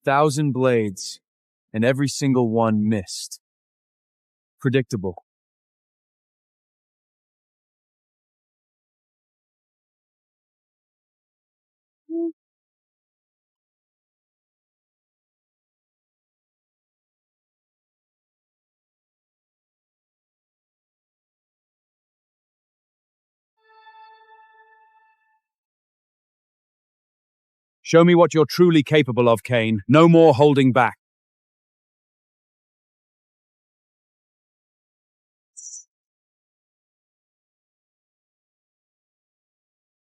1,000 blades, and every single one missed. Predictable. Show me what you're truly capable of, Cain. No more holding back.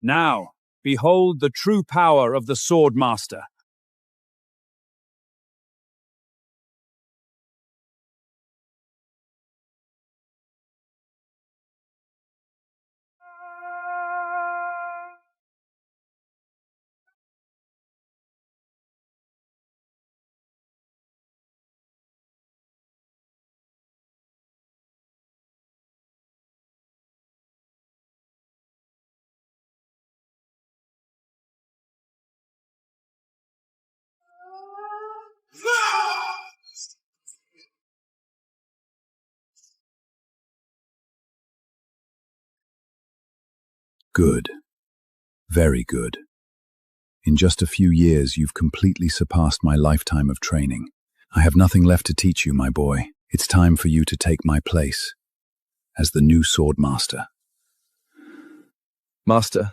Now, behold the true power of the Sword Master. Good. Very good. In just a few years, you've completely surpassed my lifetime of training. I have nothing left to teach you, my boy. It's time for you to take my place as the new Sword Master. Master,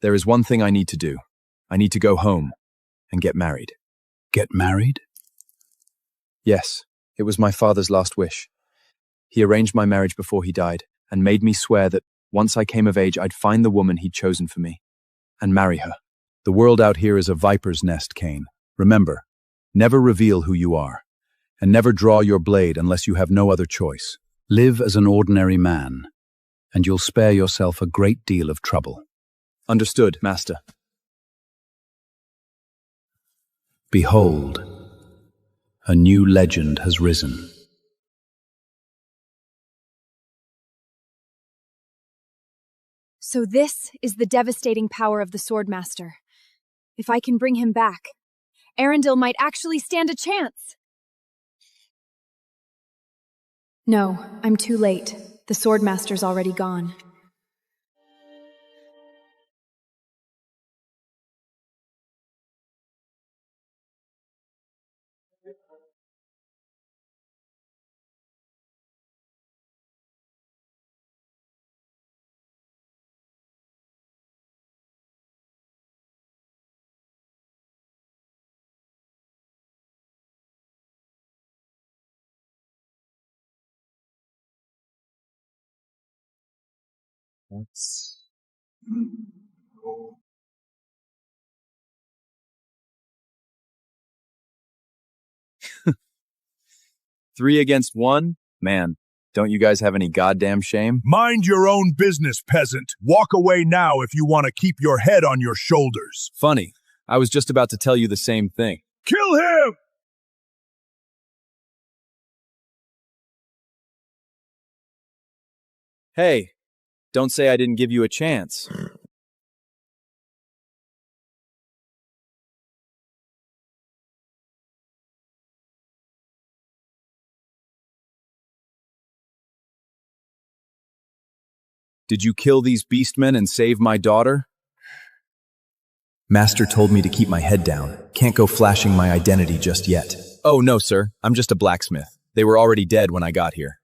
there is one thing I need to do. I need to go home and get married. Get married? Yes, it was my father's last wish. He arranged my marriage before he died and made me swear that once I came of age, I'd find the woman he'd chosen for me and marry her. The world out here is a viper's nest, Cain. Remember, never reveal who you are, and never draw your blade unless you have no other choice. Live as an ordinary man, and you'll spare yourself a great deal of trouble. Understood, Master. Behold, a new legend has risen. So this is the devastating power of the Swordmaster. If I can bring him back, Arundel might actually stand a chance. No, I'm too late. The Swordmaster's already gone. That's... 3 against 1? Man, don't you guys have any goddamn shame? Mind your own business, peasant. Walk away now if you want to keep your head on your shoulders. Funny, I was just about to tell you the same thing. Kill him! Hey, don't say I didn't give you a chance. Did you kill these beastmen and save my daughter? Master told me to keep my head down. Can't go flashing my identity just yet. Oh, no, sir. I'm just a blacksmith. They were already dead when I got here.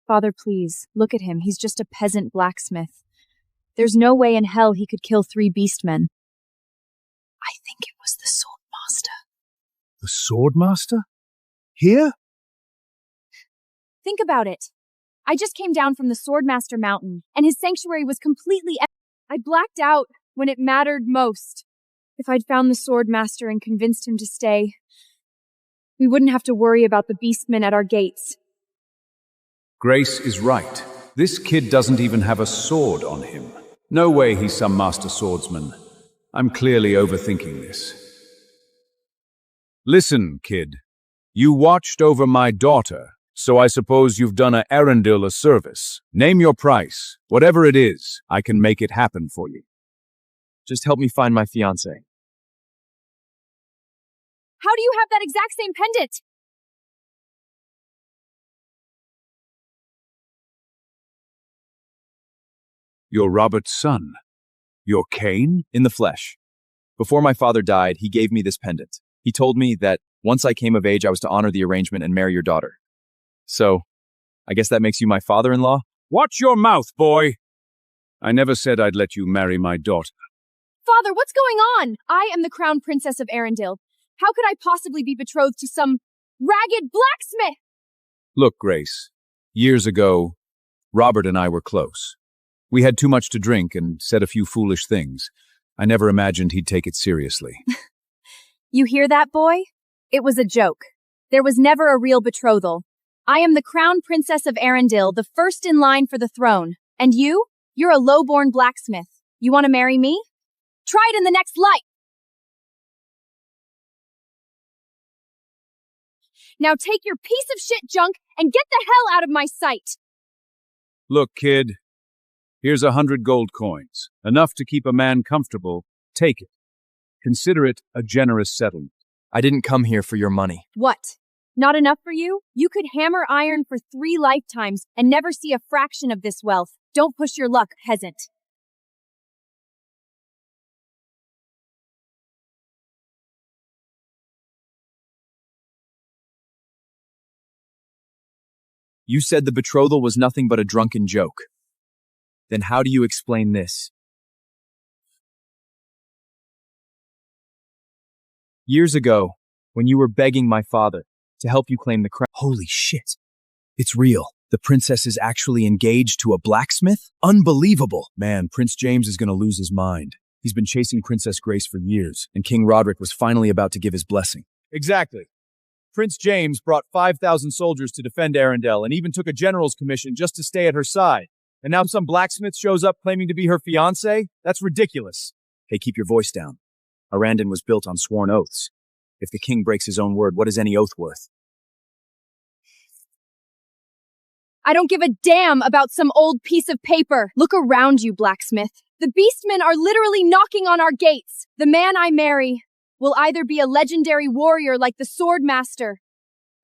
Father, please, look at him. He's just a peasant blacksmith. There's no way in hell he could kill 3 beastmen. I think it was the Swordmaster. The Swordmaster? Here? Think about it. I just came down from the Swordmaster Mountain, and his sanctuary was completely I blacked out when it mattered most. If I'd found the Swordmaster and convinced him to stay, we wouldn't have to worry about the beastmen at our gates. Grace is right. This kid doesn't even have a sword on him. No way he's some master swordsman. I'm clearly overthinking this. Listen, kid. You watched over my daughter, so I suppose you've done Arundel a service. Name your price. Whatever it is, I can make it happen for you. Just help me find my fiancée. How do you have that exact same pendant? You're Robert's son. You're Cain? In the flesh. Before my father died, he gave me this pendant. He told me that once I came of age, I was to honor the arrangement and marry your daughter. So, I guess that makes you my father-in-law? Watch your mouth, boy! I never said I'd let you marry my daughter. Father, what's going on? I am the crown princess of Arendelle. How could I possibly be betrothed to some ragged blacksmith? Look, Grace, years ago, Robert and I were close. We had too much to drink and said a few foolish things. I never imagined he'd take it seriously. You hear that, boy? It was a joke. There was never a real betrothal. I am the crown princess of Arendelle, the first in line for the throne. And you? You're a low-born blacksmith. You want to marry me? Try it in the next life! Now take your piece of shit junk and get the hell out of my sight! Look, kid, here's 100 gold coins. Enough to keep a man comfortable. Take it. Consider it a generous settlement. I didn't come here for your money. What? Not enough for you? You could hammer iron for 3 lifetimes and never see a fraction of this wealth. Don't push your luck, peasant. You said the betrothal was nothing but a drunken joke. Then how do you explain this? Years ago, when you were begging my father to help you claim the crown. Holy shit. It's real. The princess is actually engaged to a blacksmith? Unbelievable. Man, Prince James is going to lose his mind. He's been chasing Princess Grace for years, and King Roderick was finally about to give his blessing. Exactly. Prince James brought 5,000 soldiers to defend Arendelle and even took a general's commission just to stay at her side. And now some blacksmith shows up claiming to be her fiancé? That's ridiculous. Hey, keep your voice down. Arandon was built on sworn oaths. If the king breaks his own word, what is any oath worth? I don't give a damn about some old piece of paper. Look around you, blacksmith. The beastmen are literally knocking on our gates. The man I marry will either be a legendary warrior like the Sword Master,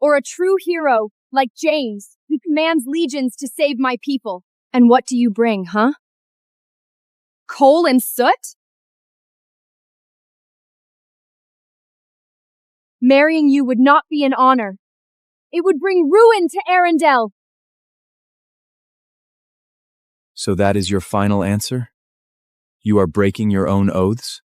or a true hero like James, who commands legions to save my people. And what do you bring, huh? Coal and soot? Marrying you would not be an honor. It would bring ruin to Arendelle. So that is your final answer? You are breaking your own oaths?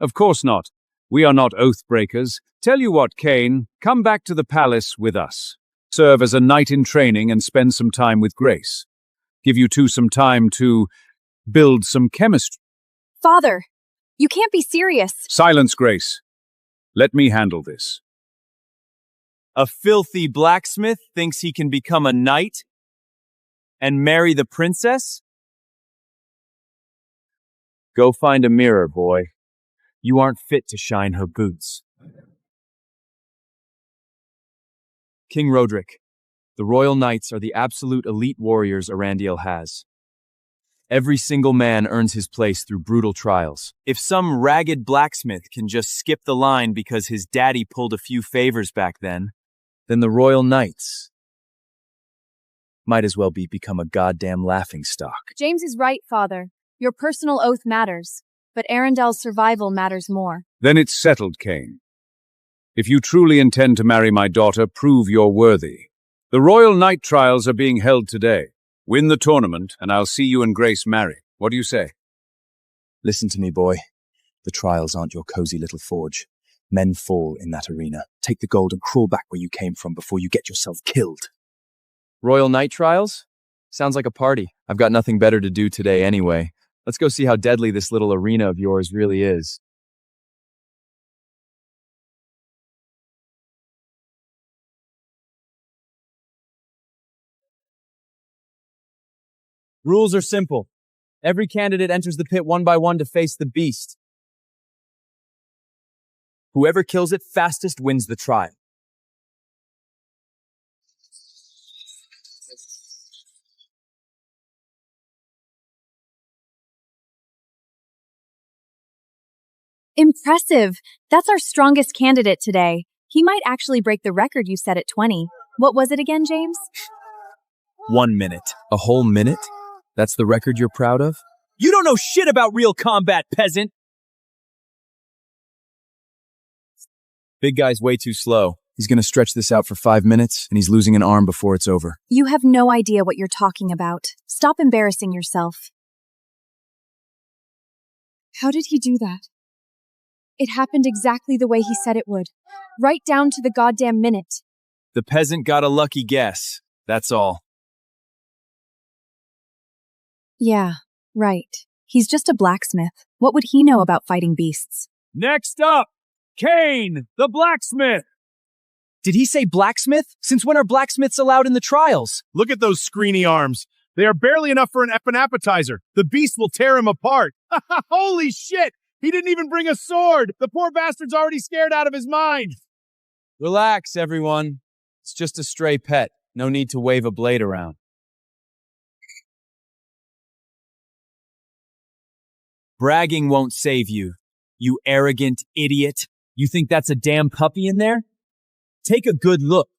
Of course not. We are not oath breakers. Tell you what, Cain, come back to the palace with us. Serve as a knight in training and spend some time with Grace. Give you two some time to build some chemistry. Father, you can't be serious. Silence, Grace. Let me handle this. A filthy blacksmith thinks he can become a knight and marry the princess? Go find a mirror, boy. You aren't fit to shine her boots. King Roderick, the Royal Knights are the absolute elite warriors Arendelle has. Every single man earns his place through brutal trials. If some ragged blacksmith can just skip the line because his daddy pulled a few favors back then the Royal Knights might as well become a goddamn laughingstock. James is right, Father. Your personal oath matters, but Arendelle's survival matters more. Then it's settled, Cain. If you truly intend to marry my daughter, prove you're worthy. The Royal Knight trials are being held today. Win the tournament, and I'll see you and Grace marry. What do you say? Listen to me, boy. The trials aren't your cozy little forge. Men fall in that arena. Take the gold and crawl back where you came from before you get yourself killed. Royal Knight trials? Sounds like a party. I've got nothing better to do today anyway. Let's go see how deadly this little arena of yours really is. Rules are simple. Every candidate enters the pit one by one to face the beast. Whoever kills it fastest wins the trial. Impressive. That's our strongest candidate today. He might actually break the record you set at 20. What was it again, James? 1 minute. A whole minute? That's the record you're proud of? You don't know shit about real combat, peasant! Big guy's way too slow. He's gonna stretch this out for 5 minutes, and he's losing an arm before it's over. You have no idea what you're talking about. Stop embarrassing yourself. How did he do that? It happened exactly the way he said it would. Right down to the goddamn minute. The peasant got a lucky guess. That's all. Yeah, right. He's just a blacksmith. What would he know about fighting beasts? Next up, Kane, the blacksmith! Did he say blacksmith? Since when are blacksmiths allowed in the trials? Look at those screeny arms. They are barely enough for an appetizer. The beast will tear him apart. Holy shit! He didn't even bring a sword! The poor bastard's already scared out of his mind! Relax, everyone. It's just a stray pet. No need to wave a blade around. Bragging won't save you, you arrogant idiot. You think that's a damn puppy in there? Take a good look.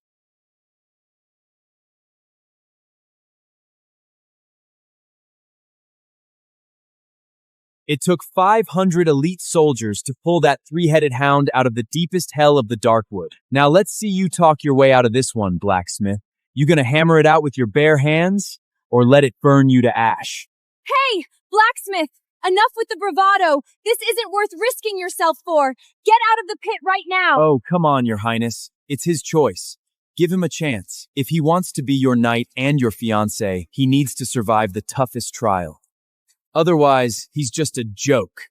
It took 500 elite soldiers to pull that three-headed hound out of the deepest hell of the Darkwood. Now let's see you talk your way out of this one, blacksmith. You gonna hammer it out with your bare hands, or let it burn you to ash? Hey, blacksmith! Enough with the bravado! This isn't worth risking yourself for! Get out of the pit right now! Oh, come on, your highness. It's his choice. Give him a chance. If he wants to be your knight and your fiancé, he needs to survive the toughest trial. Otherwise, he's just a joke.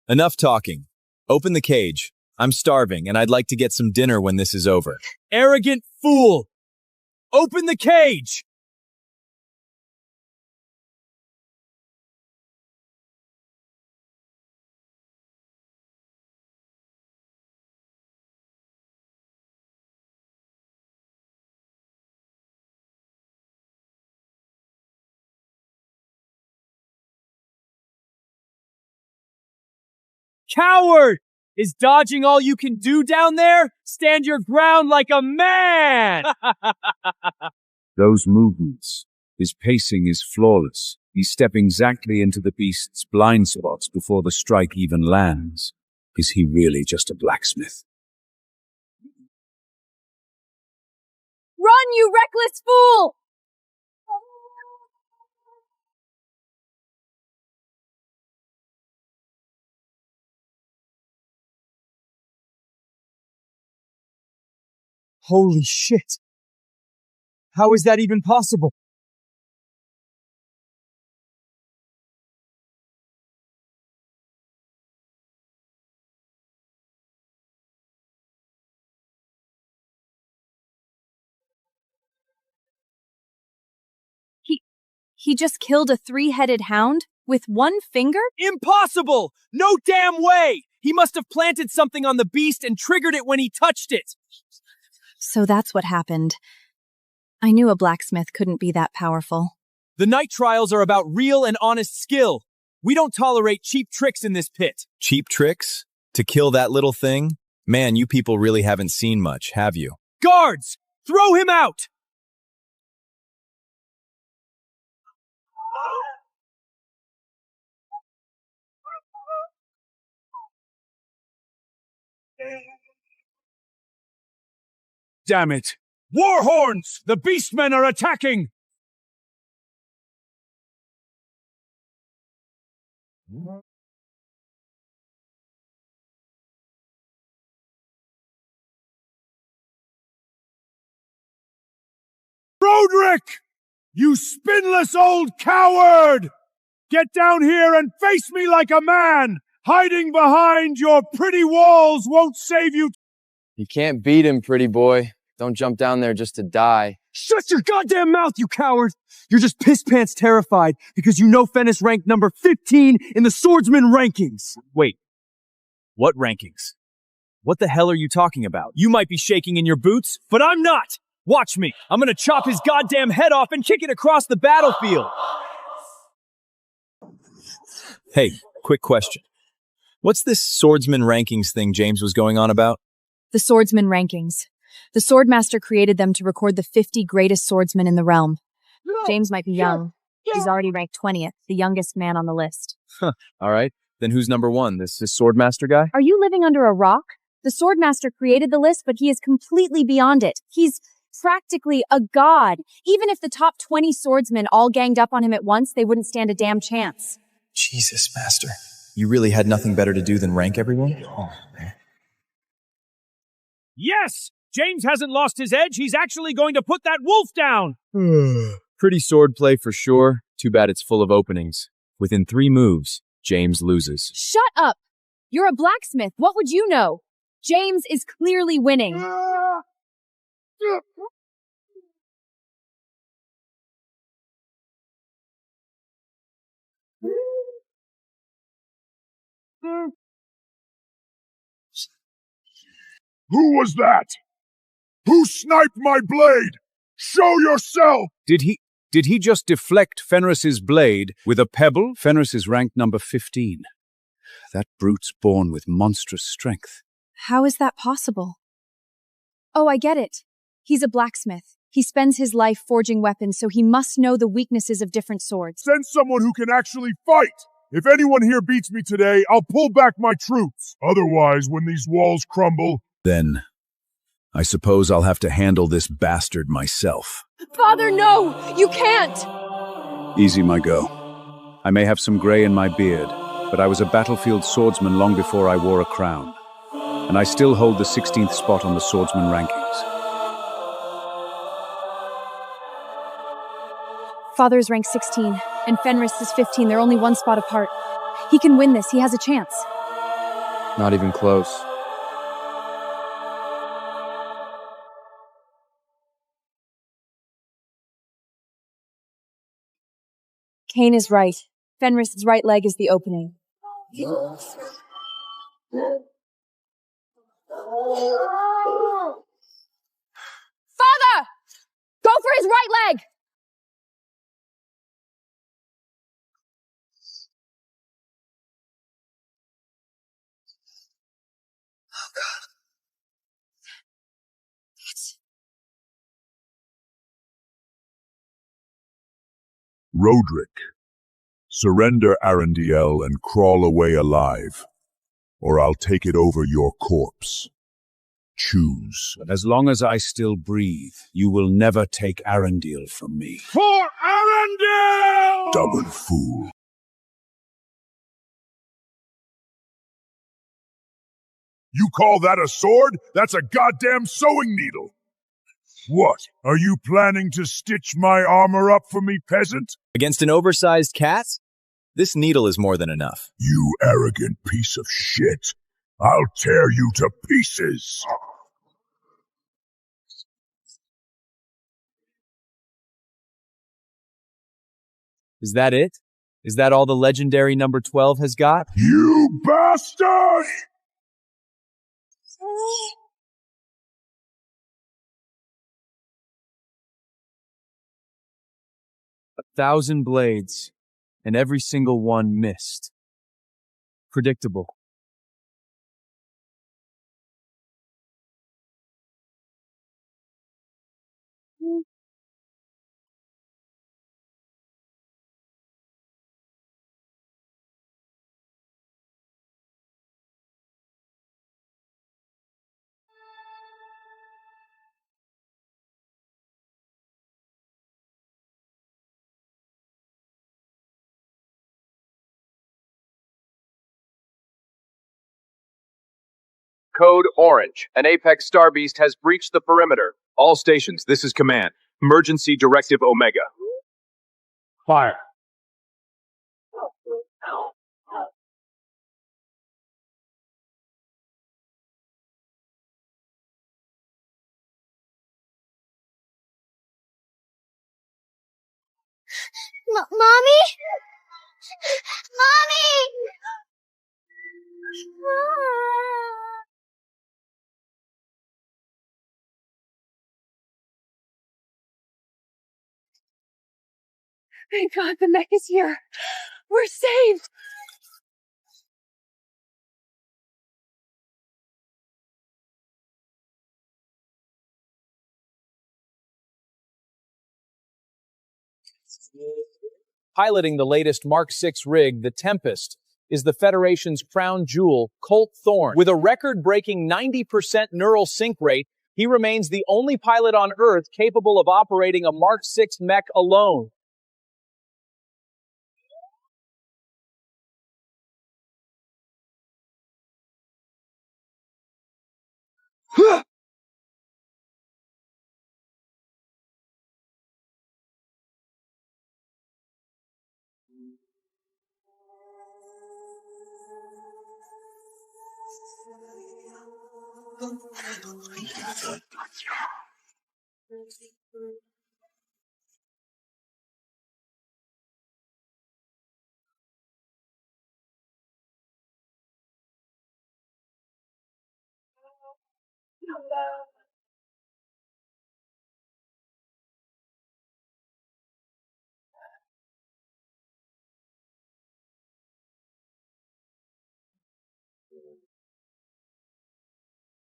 Enough talking. Open the cage. I'm starving, and I'd like to get some dinner when this is over. Arrogant fool! Open the cage! Coward! Is dodging all you can do down there? Stand your ground like a man! Those movements. His pacing is flawless. He's stepping exactly into the beast's blind spots before the strike even lands. Is he really just a blacksmith? Run, you reckless fool! Holy shit! How is that even possible? He just killed a three-headed hound with one finger? Impossible! No damn way! He must have planted something on the beast and triggered it when he touched it! So that's what happened. I knew a blacksmith couldn't be that powerful. The night trials are about real and honest skill. We don't tolerate cheap tricks in this pit. Cheap tricks? To kill that little thing? Man, you people really haven't seen much, have you? Guards! Throw him out! Damn it! War horns! The beastmen are attacking! Roderick! You spineless old coward! Get down here and face me like a man! Hiding behind your pretty walls won't save you. You can't beat him, pretty boy. Don't jump down there just to die. Shut your goddamn mouth, you coward! You're just piss-pants terrified because you know Fen is ranked number 15 in the swordsman rankings. Wait, what rankings? What the hell are you talking about? You might be shaking in your boots, but I'm not! Watch me! I'm gonna chop his goddamn head off and kick it across the battlefield! Hey, quick question. What's this swordsman rankings thing James was going on about? The swordsman rankings. The swordmaster created them to record the 50 greatest swordsmen in the realm. James might be young. He's already ranked 20th, the youngest man on the list. All right. Then who's number one? This swordmaster guy? Are you living under a rock? The swordmaster created the list, but he is completely beyond it. He's practically a god. Even if the top 20 swordsmen all ganged up on him at once, they wouldn't stand a damn chance. Jesus, Master. You really had nothing better to do than rank everyone? Oh, man. Yes! James hasn't lost his edge. He's actually going to put that wolf down. Pretty swordplay for sure. Too bad it's full of openings. Within 3 moves, James loses. Shut up! You're a blacksmith. What would you know? James is clearly winning. Who was that? Who sniped my blade? Show yourself! Did he just deflect Fenris's blade with a pebble? Fenris is ranked number 15. That brute's born with monstrous strength. How is that possible? Oh, I get it. He's a blacksmith. He spends his life forging weapons, so he must know the weaknesses of different swords. Send someone who can actually fight! If anyone here beats me today, I'll pull back my troops. Otherwise, when these walls crumble... Then, I suppose I'll have to handle this bastard myself. Father, no! You can't! Easy, my go. I may have some gray in my beard, but I was a battlefield swordsman long before I wore a crown. And I still hold the 16th spot on the swordsman rankings. Father is ranked 16, and Fenris is 15. They're only 1 spot apart. He can win this. He has a chance. Not even close. Kane is right. Fenris's right leg is the opening. Father! Go for his right leg! Oh, God. Roderick, surrender Arendiel and crawl away alive, or I'll take it over your corpse. Choose. But as long as I still breathe, you will never take Arundel from me. For Arundel! Stubborn fool. You call that a sword? That's a goddamn sewing needle. What? Are you planning to stitch my armor up for me, peasant? Against an oversized cat? This needle is more than enough. You arrogant piece of shit. I'll tear you to pieces. Is that it? Is that all the legendary number 12 has got? You bastard! A 1,000 blades, and every single one missed. Predictable. Code Orange. An Apex Star Beast has breached the perimeter. All stations, this is command. Emergency Directive Omega. Fire. Mommy? Mommy! Thank God the mech is here. We're saved. Piloting the latest Mark VI rig, the Tempest, is the Federation's crown jewel, Colt Thorne. With a record-breaking 90% neural sync rate, he remains the only pilot on Earth capable of operating a Mark VI mech alone.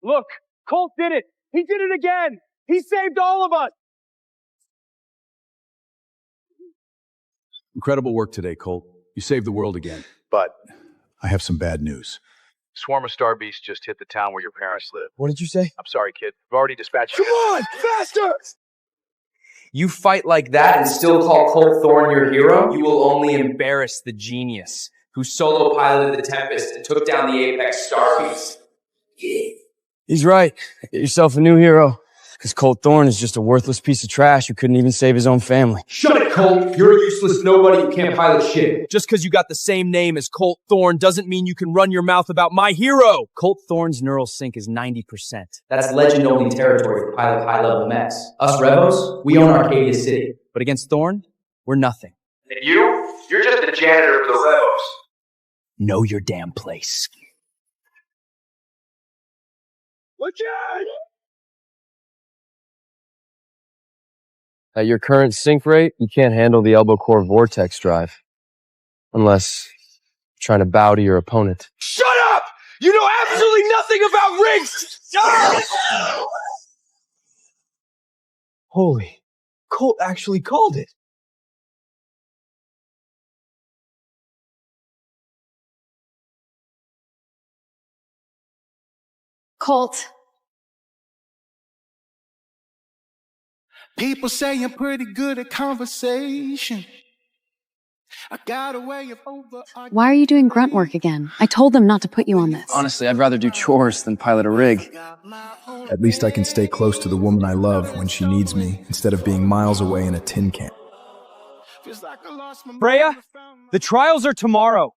Look, Colt did it! He did it again! He saved all of us! Incredible work today, Colt. You saved the world again. But I have some bad news. Swarm of Star Beasts just hit the town where your parents live. What did you say? I'm sorry, kid. We've already dispatched. Come on, faster! You fight like that and still call Colt Thorne your hero? You will only embarrass the genius who solo piloted the Tempest and took down the Apex Star Beast. He's right. Get yourself a new hero. Because Colt Thorne is just a worthless piece of trash who couldn't even save his own family. Shut it, Colt! You're a useless nobody who can't pilot shit. Just because you got the same name as Colt Thorne doesn't mean you can run your mouth about my hero. Colt Thorne's neural sync is 90%. That's legend-only territory for pilot high-level mechs. Us Revos, we own Arcadia City. But against Thorne, we're nothing. And you? You're just a janitor for the Revos. Know your damn place. Look out! At your current sync rate, you can't handle the elbow core vortex drive. Unless you're trying to bow to your opponent. Shut up! You know absolutely nothing about rigs! Holy, Colt actually called it. Colt. People say I'm pretty good at conversation. I got a way of Why are you doing grunt work again? I told them not to put you on this. Honestly, I'd rather do chores than pilot a rig. At least I can stay close to the woman I love when she needs me, instead of being miles away in a tin can. Freya, the trials are tomorrow.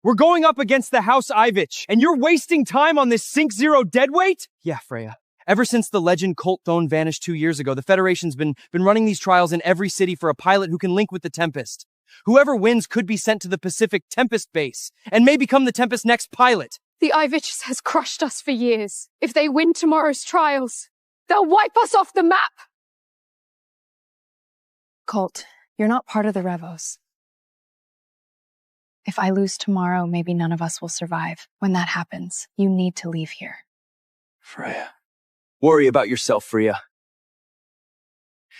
We're going up against the House Ivich, and you're wasting time on this Sync Zero deadweight? Yeah, Freya. Ever since the legend Colt Thorne vanished 2 years ago, the Federation's been running these trials in every city for a pilot who can link with the Tempest. Whoever wins could be sent to the Pacific Tempest base, and may become the Tempest's next pilot. The Ivich has crushed us for years. If they win tomorrow's trials, they'll wipe us off the map! Colt, you're not part of the Revos. If I lose tomorrow, maybe none of us will survive. When that happens, you need to leave here. Freya. Worry about yourself, Freya.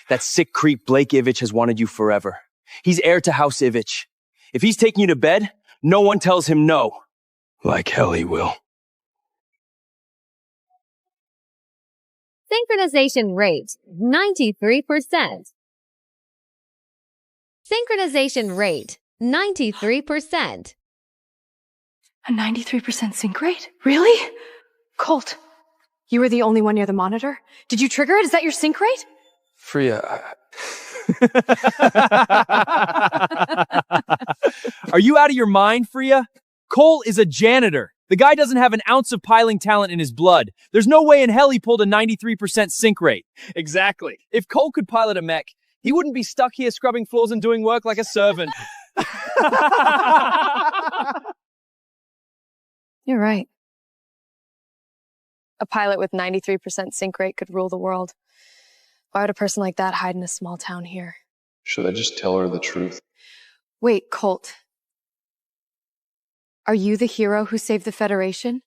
That sick creep Blake Ivich has wanted you forever. He's heir to House Ivich. If he's taking you to bed, no one tells him no. Like hell he will. Synchronization rate, 93%. Synchronization rate, 93%. A 93% sync rate? Really? Colt, you were the only one near the monitor? Did you trigger it? Is that your sync rate? Freya, Are you out of your mind, Freya? Cole is a janitor. The guy doesn't have an ounce of piling talent in his blood. There's no way in hell he pulled a 93% sync rate. Exactly. If Cole could pilot a mech, he wouldn't be stuck here scrubbing floors and doing work like a servant. You're right. A pilot with 93% sync rate could rule the world. Why would a person like that hide in a small town here? Should I just tell her the truth? Wait, Colt. Are you the hero who saved the Federation?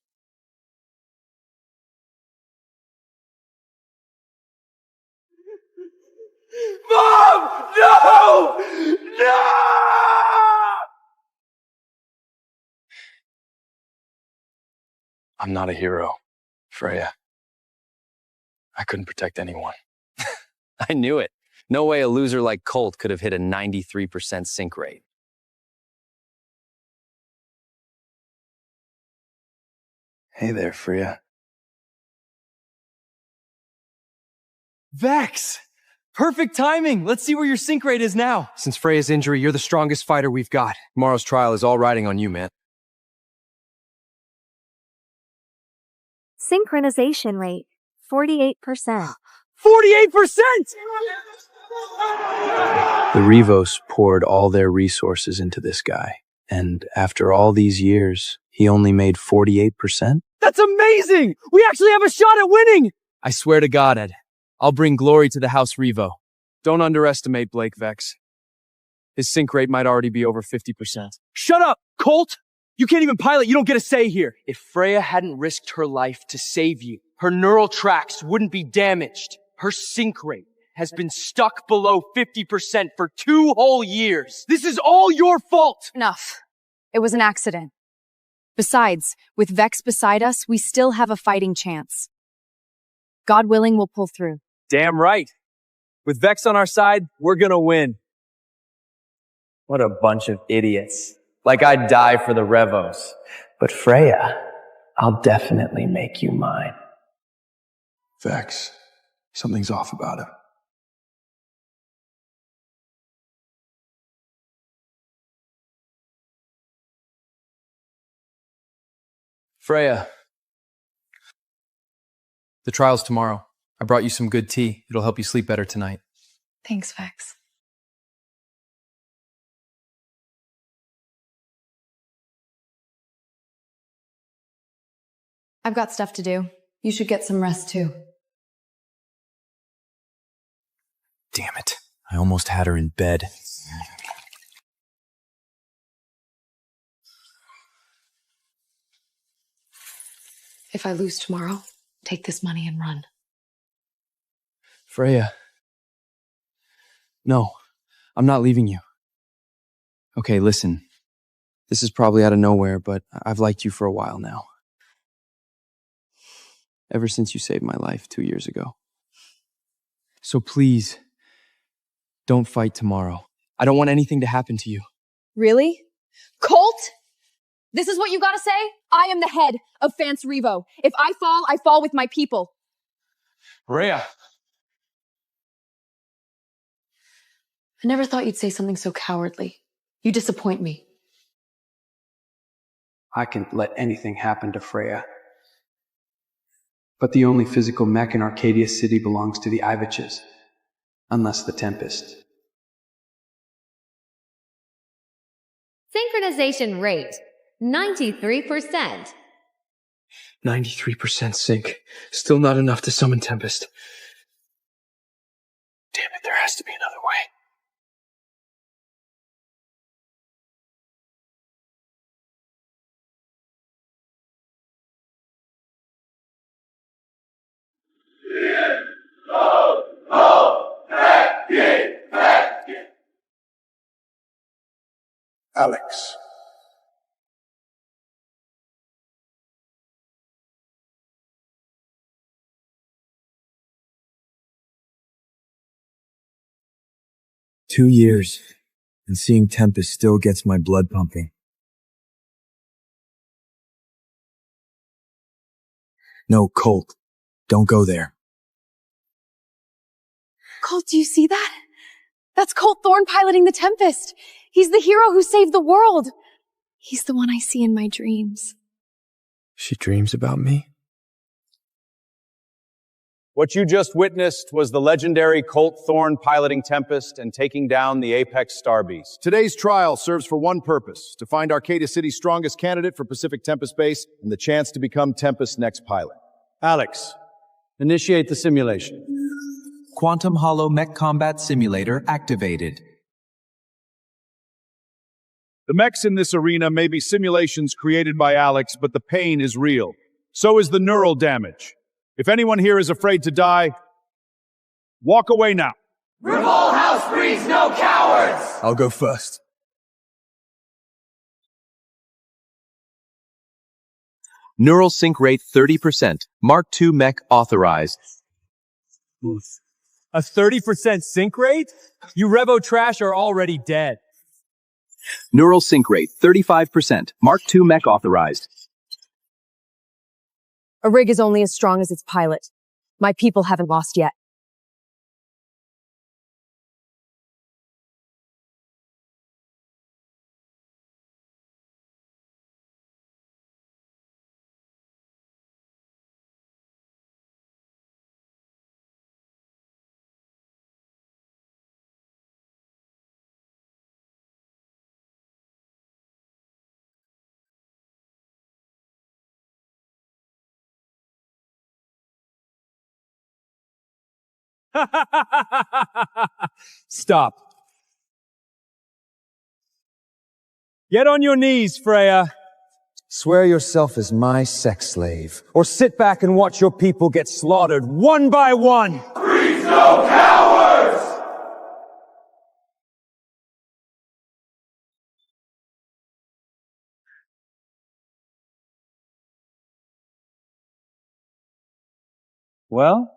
Mom! No! No! I'm not a hero, Freya. I couldn't protect anyone. I knew it. No way a loser like Colt could have hit a 93% sink rate. Hey there, Freya. Vex! Perfect timing! Let's see where your sink rate is now. Since Freya's injury, you're the strongest fighter we've got. Tomorrow's trial is all riding on you, man. Synchronization rate, 48%. 48%! The Revos poured all their resources into this guy, and after all these years, he only made 48%? That's amazing! We actually have a shot at winning! I swear to God, Ed, I'll bring glory to the House Revo. Don't underestimate Blake Vex. His sink rate might already be over 50%. Shut up, Colt! You can't even pilot, you don't get a say here. If Freya hadn't risked her life to save you, her neural tracks wouldn't be damaged. Her sink rate has been stuck below 50% for 2 whole years. This is all your fault! Enough. It was an accident. Besides, with Vex beside us, we still have a fighting chance. God willing, we'll pull through. Damn right. With Vex on our side, we're gonna win. What a bunch of idiots. Like I'd die for the Revos. But Freya, I'll definitely make you mine. Vex, something's off about him. Freya. The trial's tomorrow. I brought you some good tea. It'll help you sleep better tonight. Thanks, Vex. I've got stuff to do. You should get some rest too. Damn it. I almost had her in bed. If I lose tomorrow, take this money and run. Freya. No, I'm not leaving you. Okay, listen. This is probably out of nowhere, but I've liked you for a while now. Ever since you saved my life 2 years ago. So please, don't fight tomorrow. I don't want anything to happen to you. Really? Colt? This is what you gotta say? I am the head of Fance Revo. If I fall with my people. Freya. I never thought you'd say something so cowardly. You disappoint me. I can let anything happen to Freya. But the only physical mech in Arcadia City belongs to the Iviches. Unless the Tempest. Synchronization rate, 93%. 93% sync. Still not enough to summon Tempest. Damn it, there has to be another way. Alex. Two years, and seeing Tempest still gets my blood pumping. No, Colt, don't go there. Colt, do you see that? That's Colt Thorne piloting the Tempest. He's the hero who saved the world. He's the one I see in my dreams. She dreams about me? What you just witnessed was the legendary Colt Thorne piloting Tempest and taking down the Apex Star Beast. Today's trial serves for one purpose, to find Arcadia City's strongest candidate for Pacific Tempest Base and the chance to become Tempest's next pilot. Alex, initiate the simulation. Quantum Hollow Mech Combat Simulator activated. The mechs in this arena may be simulations created by Alex, but the pain is real. So is the neural damage. If anyone here is afraid to die, walk away now. Revolt House breeds no cowards! I'll go first. Neural sync rate 30%. Mark II mech authorized. A 30% sync rate? You Revo trash are already dead. Neural sync rate 35%. Mark II mech authorized. A rig is only as strong as its pilot. My people haven't lost yet. Stop. Get on your knees, Freya. Swear yourself as my sex slave, or sit back and watch your people get slaughtered one by one. Breeds no cowards! Well?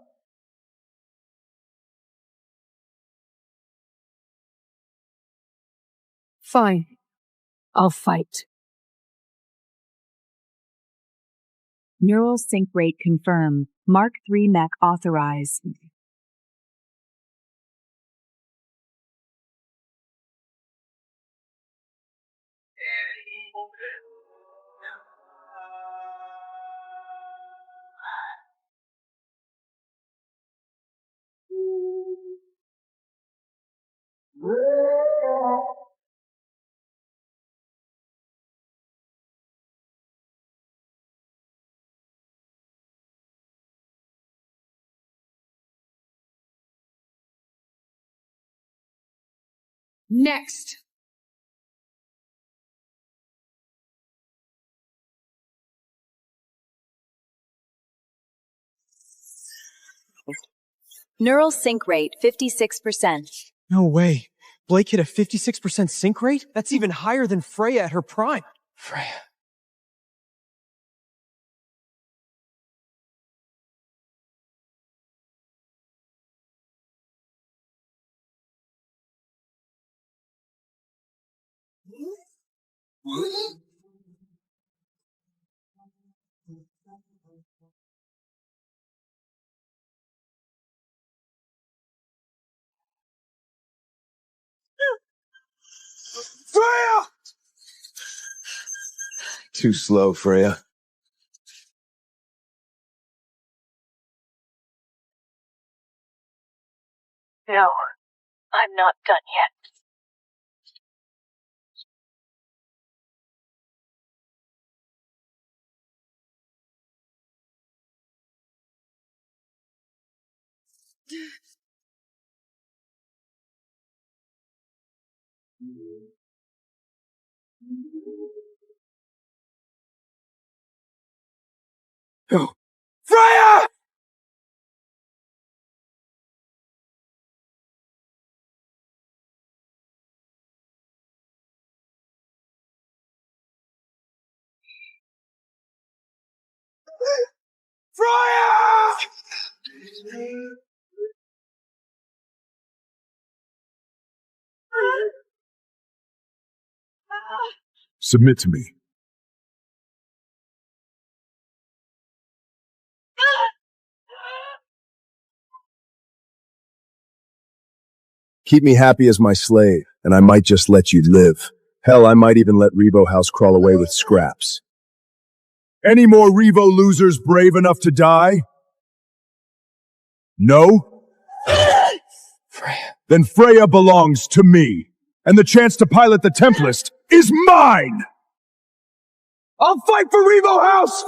Fine. I'll fight. Neural sync rate confirmed. Mark III mech authorized. Next! Neural sync rate 56%. No way. Blake hit a 56% sync rate? That's even higher than Freya at her prime. Freya. Freya! Too slow, Freya. No, I'm not done yet. Oh. Freya! Freya! Submit to me. Keep me happy as my slave, and I might just let you live. Hell, I might even let Revo House crawl away with scraps. Any more Revo losers brave enough to die? No? Freya. Then Freya belongs to me, and the chance to pilot the Tempest is mine! I'll fight for Revo House!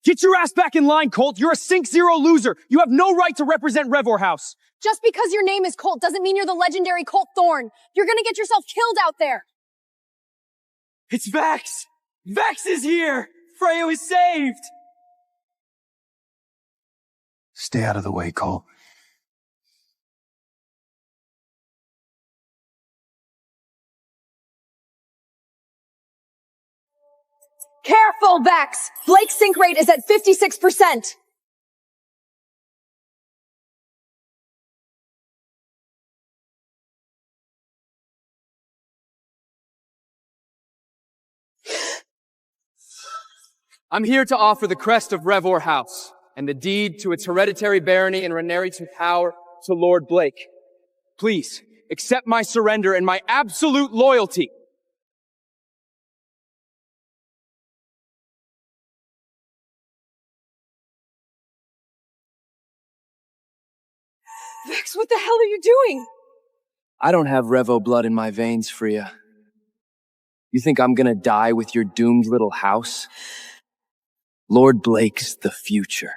Get your ass back in line, Colt. You're a Sync Zero loser. You have no right to represent Revor House. Just because your name is Colt doesn't mean you're the legendary Colt Thorn. You're gonna get yourself killed out there. It's Vex! Vex is here! Freya is saved! Stay out of the way, Cole. Careful, Vex! Blake's sync rate is at 56%. I'm here to offer the crest of Revor House and the deed to its hereditary barony and reneritan power to Lord Blake. Please, accept my surrender and my absolute loyalty. Vex, what the hell are you doing? I don't have Revo blood in my veins, Freya. You think I'm gonna die with your doomed little house? Lord Blake's the future.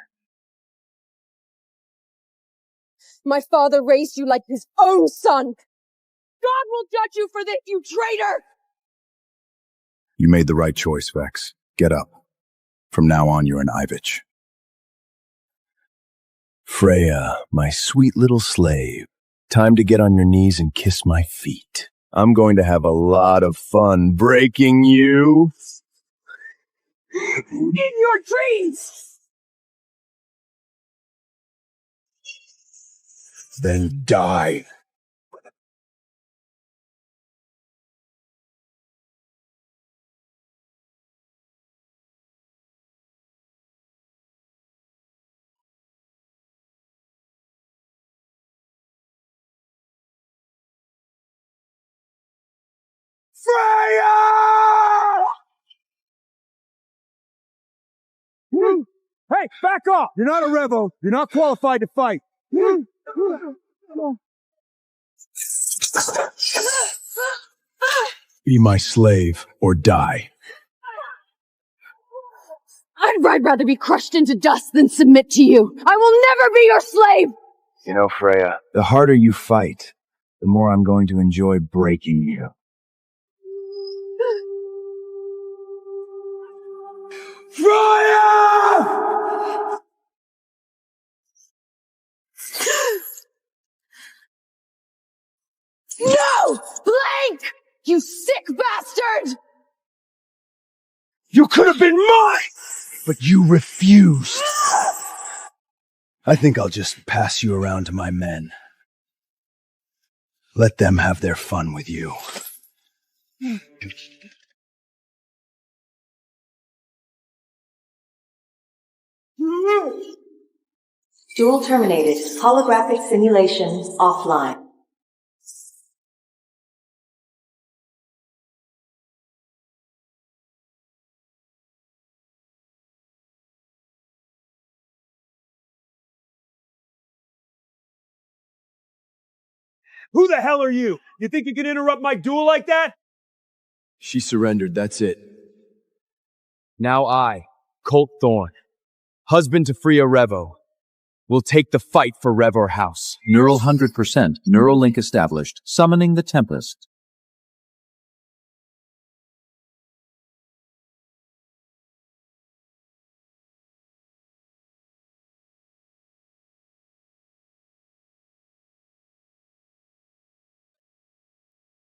My father raised you like his own son. God will judge you for this, you traitor! You made the right choice, Vex. Get up. From now on, you're an Ivich. Freya, my sweet little slave. Time to get on your knees and kiss my feet. I'm going to have a lot of fun breaking you. In your dreams! Then die. Freya! Hey, back off! You're not a Revo. You're not qualified to fight. Be my slave or die. I'd rather be crushed into dust than submit to you. I will never be your slave! You know, Freya, the harder you fight, the more I'm going to enjoy breaking you. Freya! No! Blake! You sick bastard! You could have been mine! But you refused. I think I'll just pass you around to my men. Let them have their fun with you. Dual terminated. Holographic simulations offline. Who the hell are you? You think you can interrupt my duel like that? She surrendered, that's it. Now I, Colt Thorn, husband to Freya Revo, will take the fight for Revor House. Neural 100%. Neural link established. Summoning the Tempest.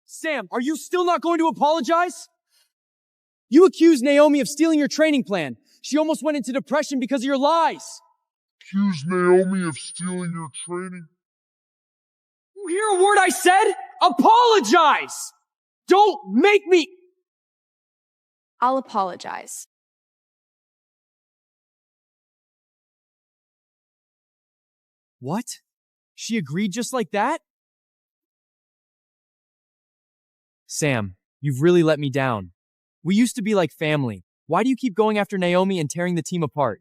Sam, are you still not going to apologize? You accused Naomi of stealing your training plan. She almost went into depression because of your lies. Accuse Naomi of stealing your training? You hear a word I said? Apologize! Don't make me... I'll apologize. What? She agreed just like that? Sam, you've really let me down. We used to be like family. Why do you keep going after Naomi and tearing the team apart?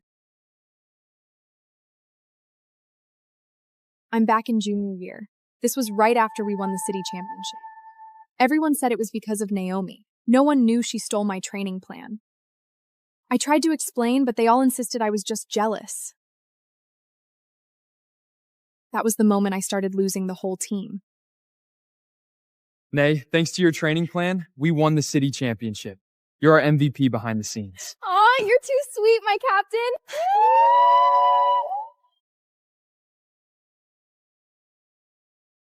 I'm back in junior year. This was right after we won the city championship. Everyone said it was because of Naomi. No one knew she stole my training plan. I tried to explain, but they all insisted I was just jealous. That was the moment I started losing the whole team. Nay, thanks to your training plan, we won the city championship. You're our MVP behind the scenes. Aw, you're too sweet, my captain!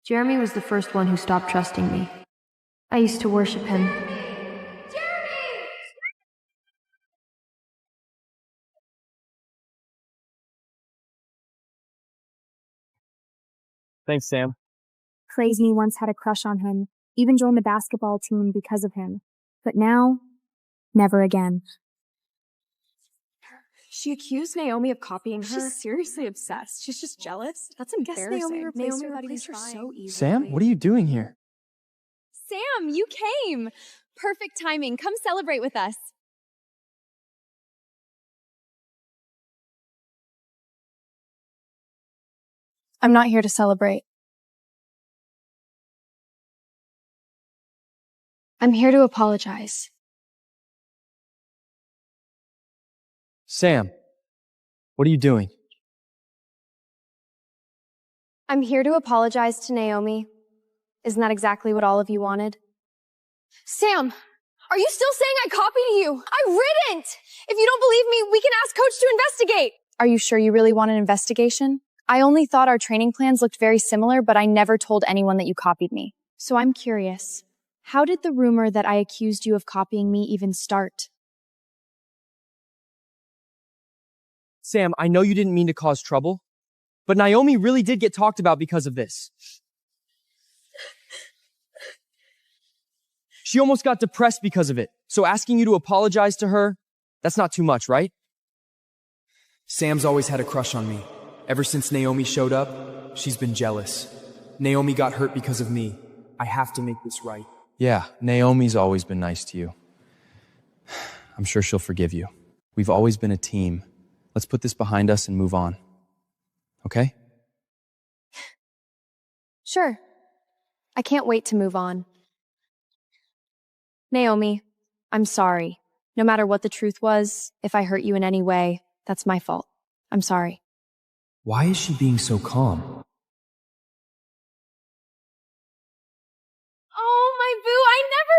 Jeremy was the first one who stopped trusting me. I used to worship him. Thanks, Sam. Crazy once had a crush on him, even joined the basketball team because of him. But now, never again. She accused Naomi of copying her. She's seriously obsessed. She's just jealous. That's embarrassing. Naomi replaced her so easily. Sam, what are you doing here? Sam, you came! Perfect timing. Come celebrate with us. I'm not here to celebrate. I'm here to apologize. Sam, what are you doing? I'm here to apologize to Naomi. Isn't that exactly what all of you wanted? Sam, are you still saying I copied you? I didn't! If you don't believe me, we can ask Coach to investigate. Are you sure you really want an investigation? I only thought our training plans looked very similar, but I never told anyone that you copied me. So I'm curious. How did the rumor that I accused you of copying me even start? Sam, I know you didn't mean to cause trouble, but Naomi really did get talked about because of this. She almost got depressed because of it. So asking you to apologize to her, that's not too much, right? Sam's always had a crush on me. Ever since Naomi showed up, she's been jealous. Naomi got hurt because of me. I have to make this right. Yeah, Naomi's always been nice to you. I'm sure she'll forgive you. We've always been a team. Let's put this behind us and move on. Okay? Sure. I can't wait to move on. Naomi, I'm sorry. No matter what the truth was, if I hurt you in any way, that's my fault. I'm sorry. Why is she being so calm? Oh, my boo, I never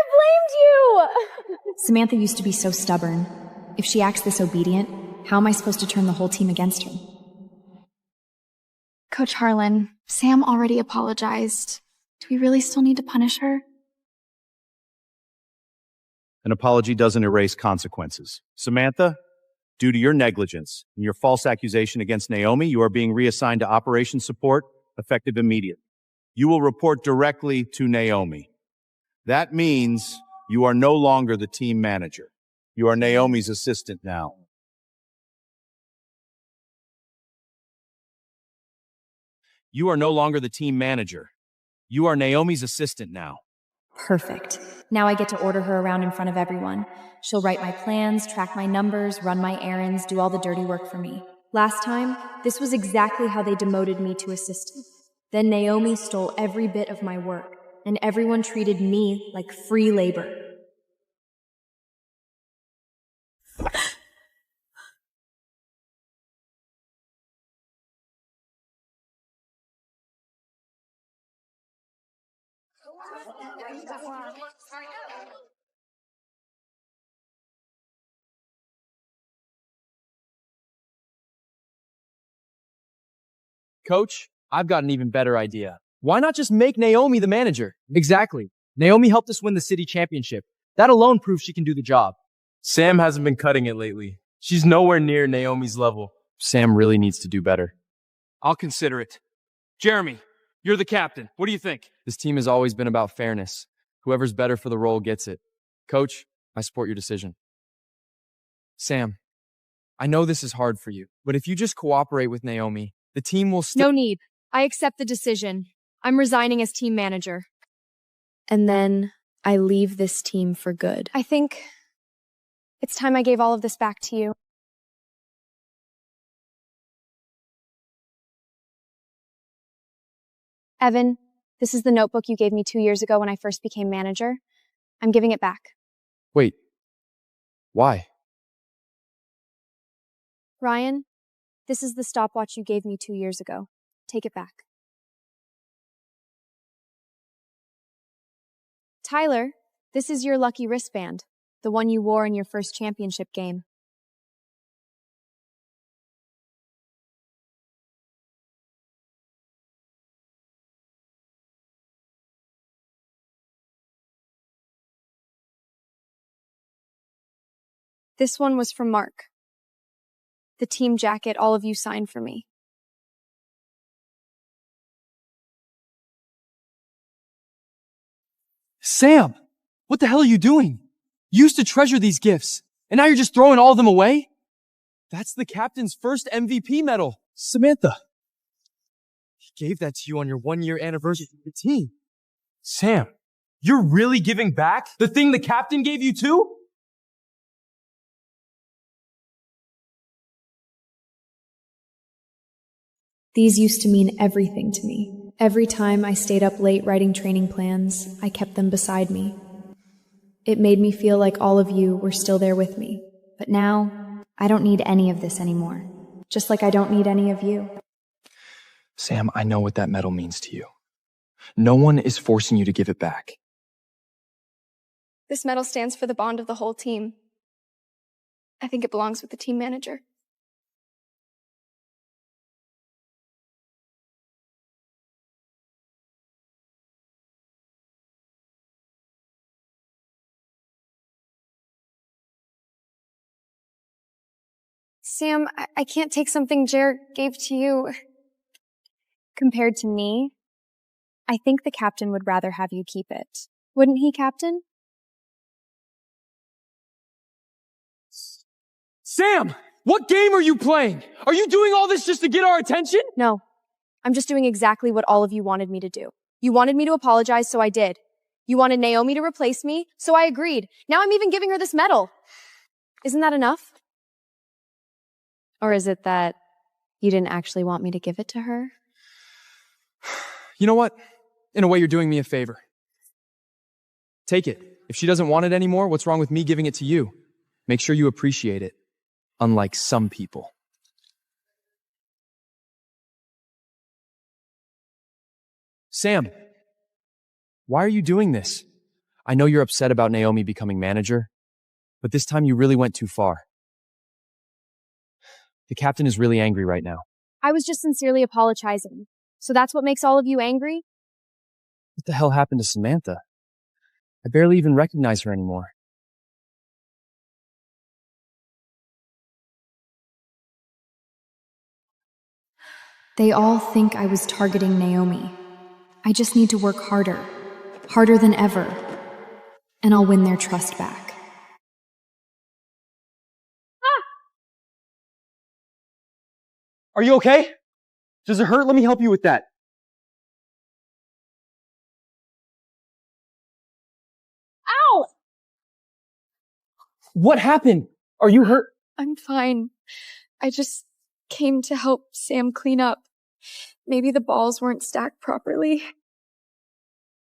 blamed you! Samantha used to be so stubborn. If she acts this obedient, how am I supposed to turn the whole team against her? Coach Harlan, Sam already apologized. Do we really still need to punish her? An apology doesn't erase consequences. Samantha, due to your negligence and your false accusation against Naomi, you are being reassigned to operation support, effective immediately. You will report directly to Naomi. That means you are no longer the team manager. You are Naomi's assistant now. You are no longer the team manager. You are Naomi's assistant now. Perfect. Now I get to order her around in front of everyone. She'll write my plans, track my numbers, run my errands, do all the dirty work for me. Last time, this was exactly how they demoted me to assistant. Then Naomi stole every bit of my work, and everyone treated me like free labor. Coach, I've got an even better idea. Why not just make Naomi the manager? Exactly. Naomi helped us win the city championship. That alone proves she can do the job. Sam hasn't been cutting it lately. She's nowhere near Naomi's level. Sam really needs to do better. I'll consider it. Jeremy, you're the captain. What do you think? This team has always been about fairness. Whoever's better for the role gets it. Coach, I support your decision. Sam, I know this is hard for you, but if you just cooperate with Naomi, the team will No need. I accept the decision. I'm resigning as team manager. And then I leave this team for good. I think it's time I gave all of this back to you. Evan, this is the notebook you gave me 2 years ago when I first became manager. I'm giving it back. Wait. Why? Ryan, this is the stopwatch you gave me 2 years ago. Take it back. Tyler, this is your lucky wristband, the one you wore in your first championship game. This one was from Mark. The team jacket all of you signed for me. Sam! What the hell are you doing? You used to treasure these gifts, and now you're just throwing all of them away? That's the captain's first MVP medal. Samantha! He gave that to you on your 1-year anniversary of the team. Sam, you're really giving back the thing the captain gave you too? These used to mean everything to me. Every time I stayed up late writing training plans, I kept them beside me. It made me feel like all of you were still there with me. But now, I don't need any of this anymore. Just like I don't need any of you. Sam, I know what that medal means to you. No one is forcing you to give it back. This medal stands for the bond of the whole team. I think it belongs with the team manager. Sam, I can't take something Jer gave to you. Compared to me, I think the captain would rather have you keep it. Wouldn't he, Captain? Sam! What game are you playing? Are you doing all this just to get our attention? No. I'm just doing exactly what all of you wanted me to do. You wanted me to apologize, so I did. You wanted Naomi to replace me, so I agreed. Now I'm even giving her this medal. Isn't that enough? Or is it that you didn't actually want me to give it to her? You know what? In a way, you're doing me a favor. Take it. If she doesn't want it anymore, what's wrong with me giving it to you? Make sure you appreciate it. Unlike some people. Sam, why are you doing this? I know you're upset about Naomi becoming manager, but this time you really went too far. The captain is really angry right now. I was just sincerely apologizing. So that's what makes all of you angry? What the hell happened to Samantha? I barely even recognize her anymore. They all think I was targeting Naomi. I just need to work harder. Harder than ever. And I'll win their trust back. Are you okay? Does it hurt? Let me help you with that. Ow! What happened? Are you hurt? I'm fine. I just came to help Sam clean up. Maybe the balls weren't stacked properly.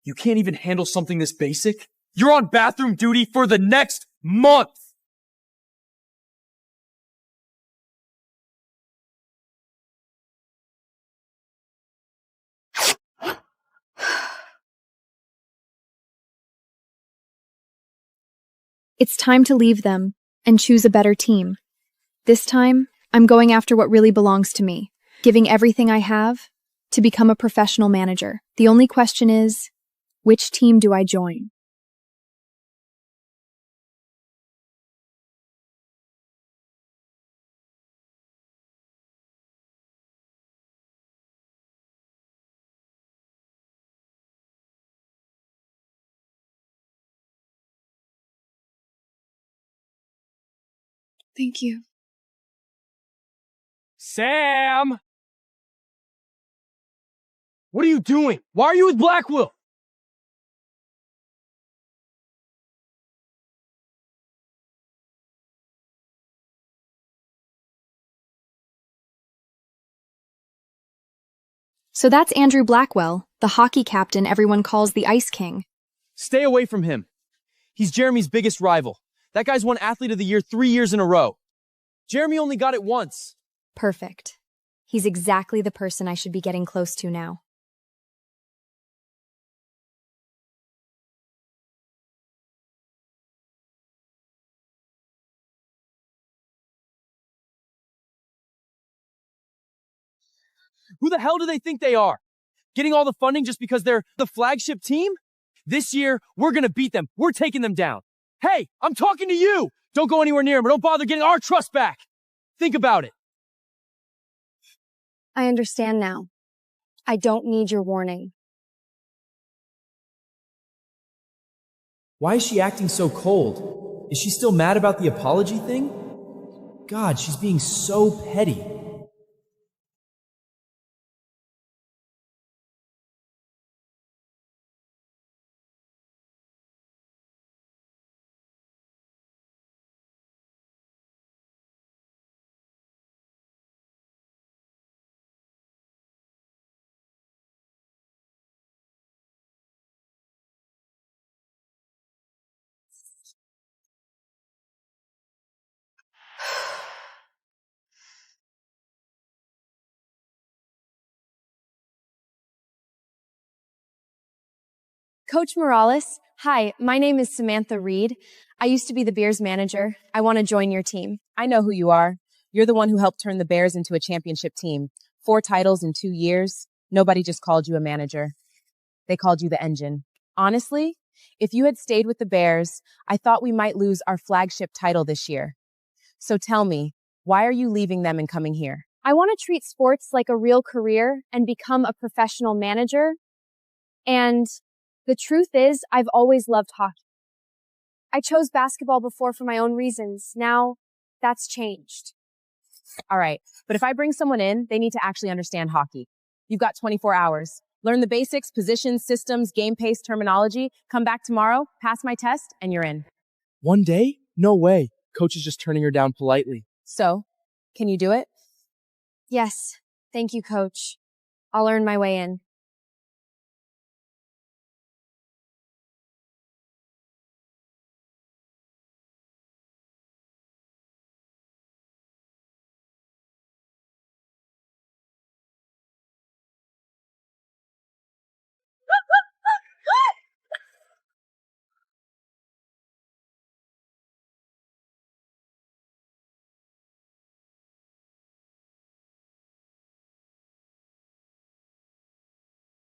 You can't even handle something this basic? You're on bathroom duty for the next month! It's time to leave them and choose a better team. This time, I'm going after what really belongs to me, giving everything I have to become a professional manager. The only question is, which team do I join? Thank you. Sam! What are you doing? Why are you with Blackwell? So that's Andrew Blackwell, the hockey captain everyone calls the Ice King. Stay away from him. He's Jeremy's biggest rival. That guy's won Athlete of the Year 3 years in a row. Jeremy only got it once. Perfect. He's exactly the person I should be getting close to now. Who the hell do they think they are? Getting all the funding just because they're the flagship team? This year, we're gonna beat them. We're taking them down. Hey, I'm talking to you! Don't go anywhere near them, or don't bother getting our trust back! Think about it. I understand now. I don't need your warning. Why is she acting so cold? Is she still mad about the apology thing? God, she's being so petty. Coach Morales, hi, my name is Samantha Reed. I used to be the Bears manager. I want to join your team. I know who you are. You're the one who helped turn the Bears into a championship team. 4 titles in 2 years. Nobody just called you a manager. They called you the engine. Honestly, if you had stayed with the Bears, I thought we might lose our flagship title this year. So tell me, why are you leaving them and coming here? I want to treat sports like a real career and become a professional manager. And the truth is, I've always loved hockey. I chose basketball before for my own reasons. Now, that's changed. All right, but if I bring someone in, they need to actually understand hockey. You've got 24 hours. Learn the basics, positions, systems, game pace, terminology. Come back tomorrow, pass my test, and you're in. One day? No way. Coach is just turning her down politely. So, can you do it? Yes. Thank you, Coach. I'll earn my way in.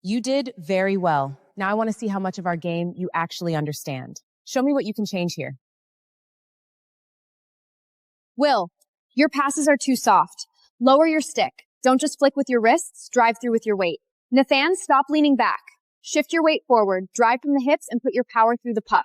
You did very well. Now I want to see how much of our game you actually understand. Show me what you can change here. Will, your passes are too soft. Lower your stick. Don't just flick with your wrists, drive through with your weight. Nathan, stop leaning back. Shift your weight forward, drive from the hips, and put your power through the puck.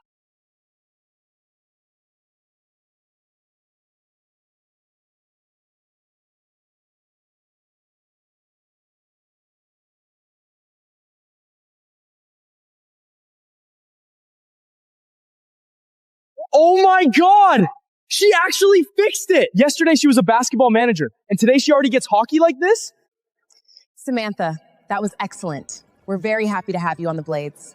Oh my God! She actually fixed it! Yesterday she was a basketball manager, and today she already gets hockey like this? Samantha, that was excellent. We're very happy to have you on the Blades.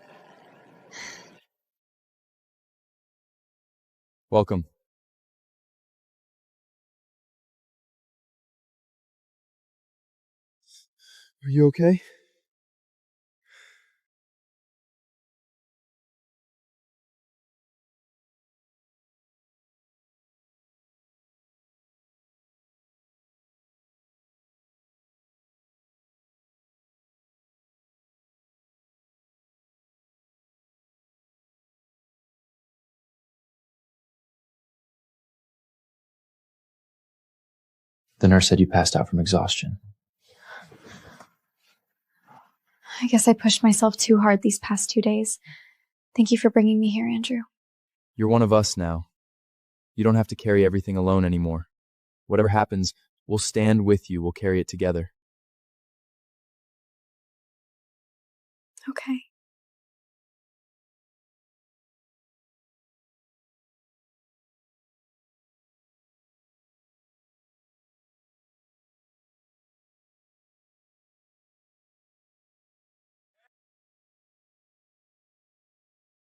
Welcome. Are you okay? The nurse said you passed out from exhaustion. I guess I pushed myself too hard these past 2 days. Thank you for bringing me here, Andrew. You're one of us now. You don't have to carry everything alone anymore. Whatever happens, we'll stand with you. We'll carry it together. Okay.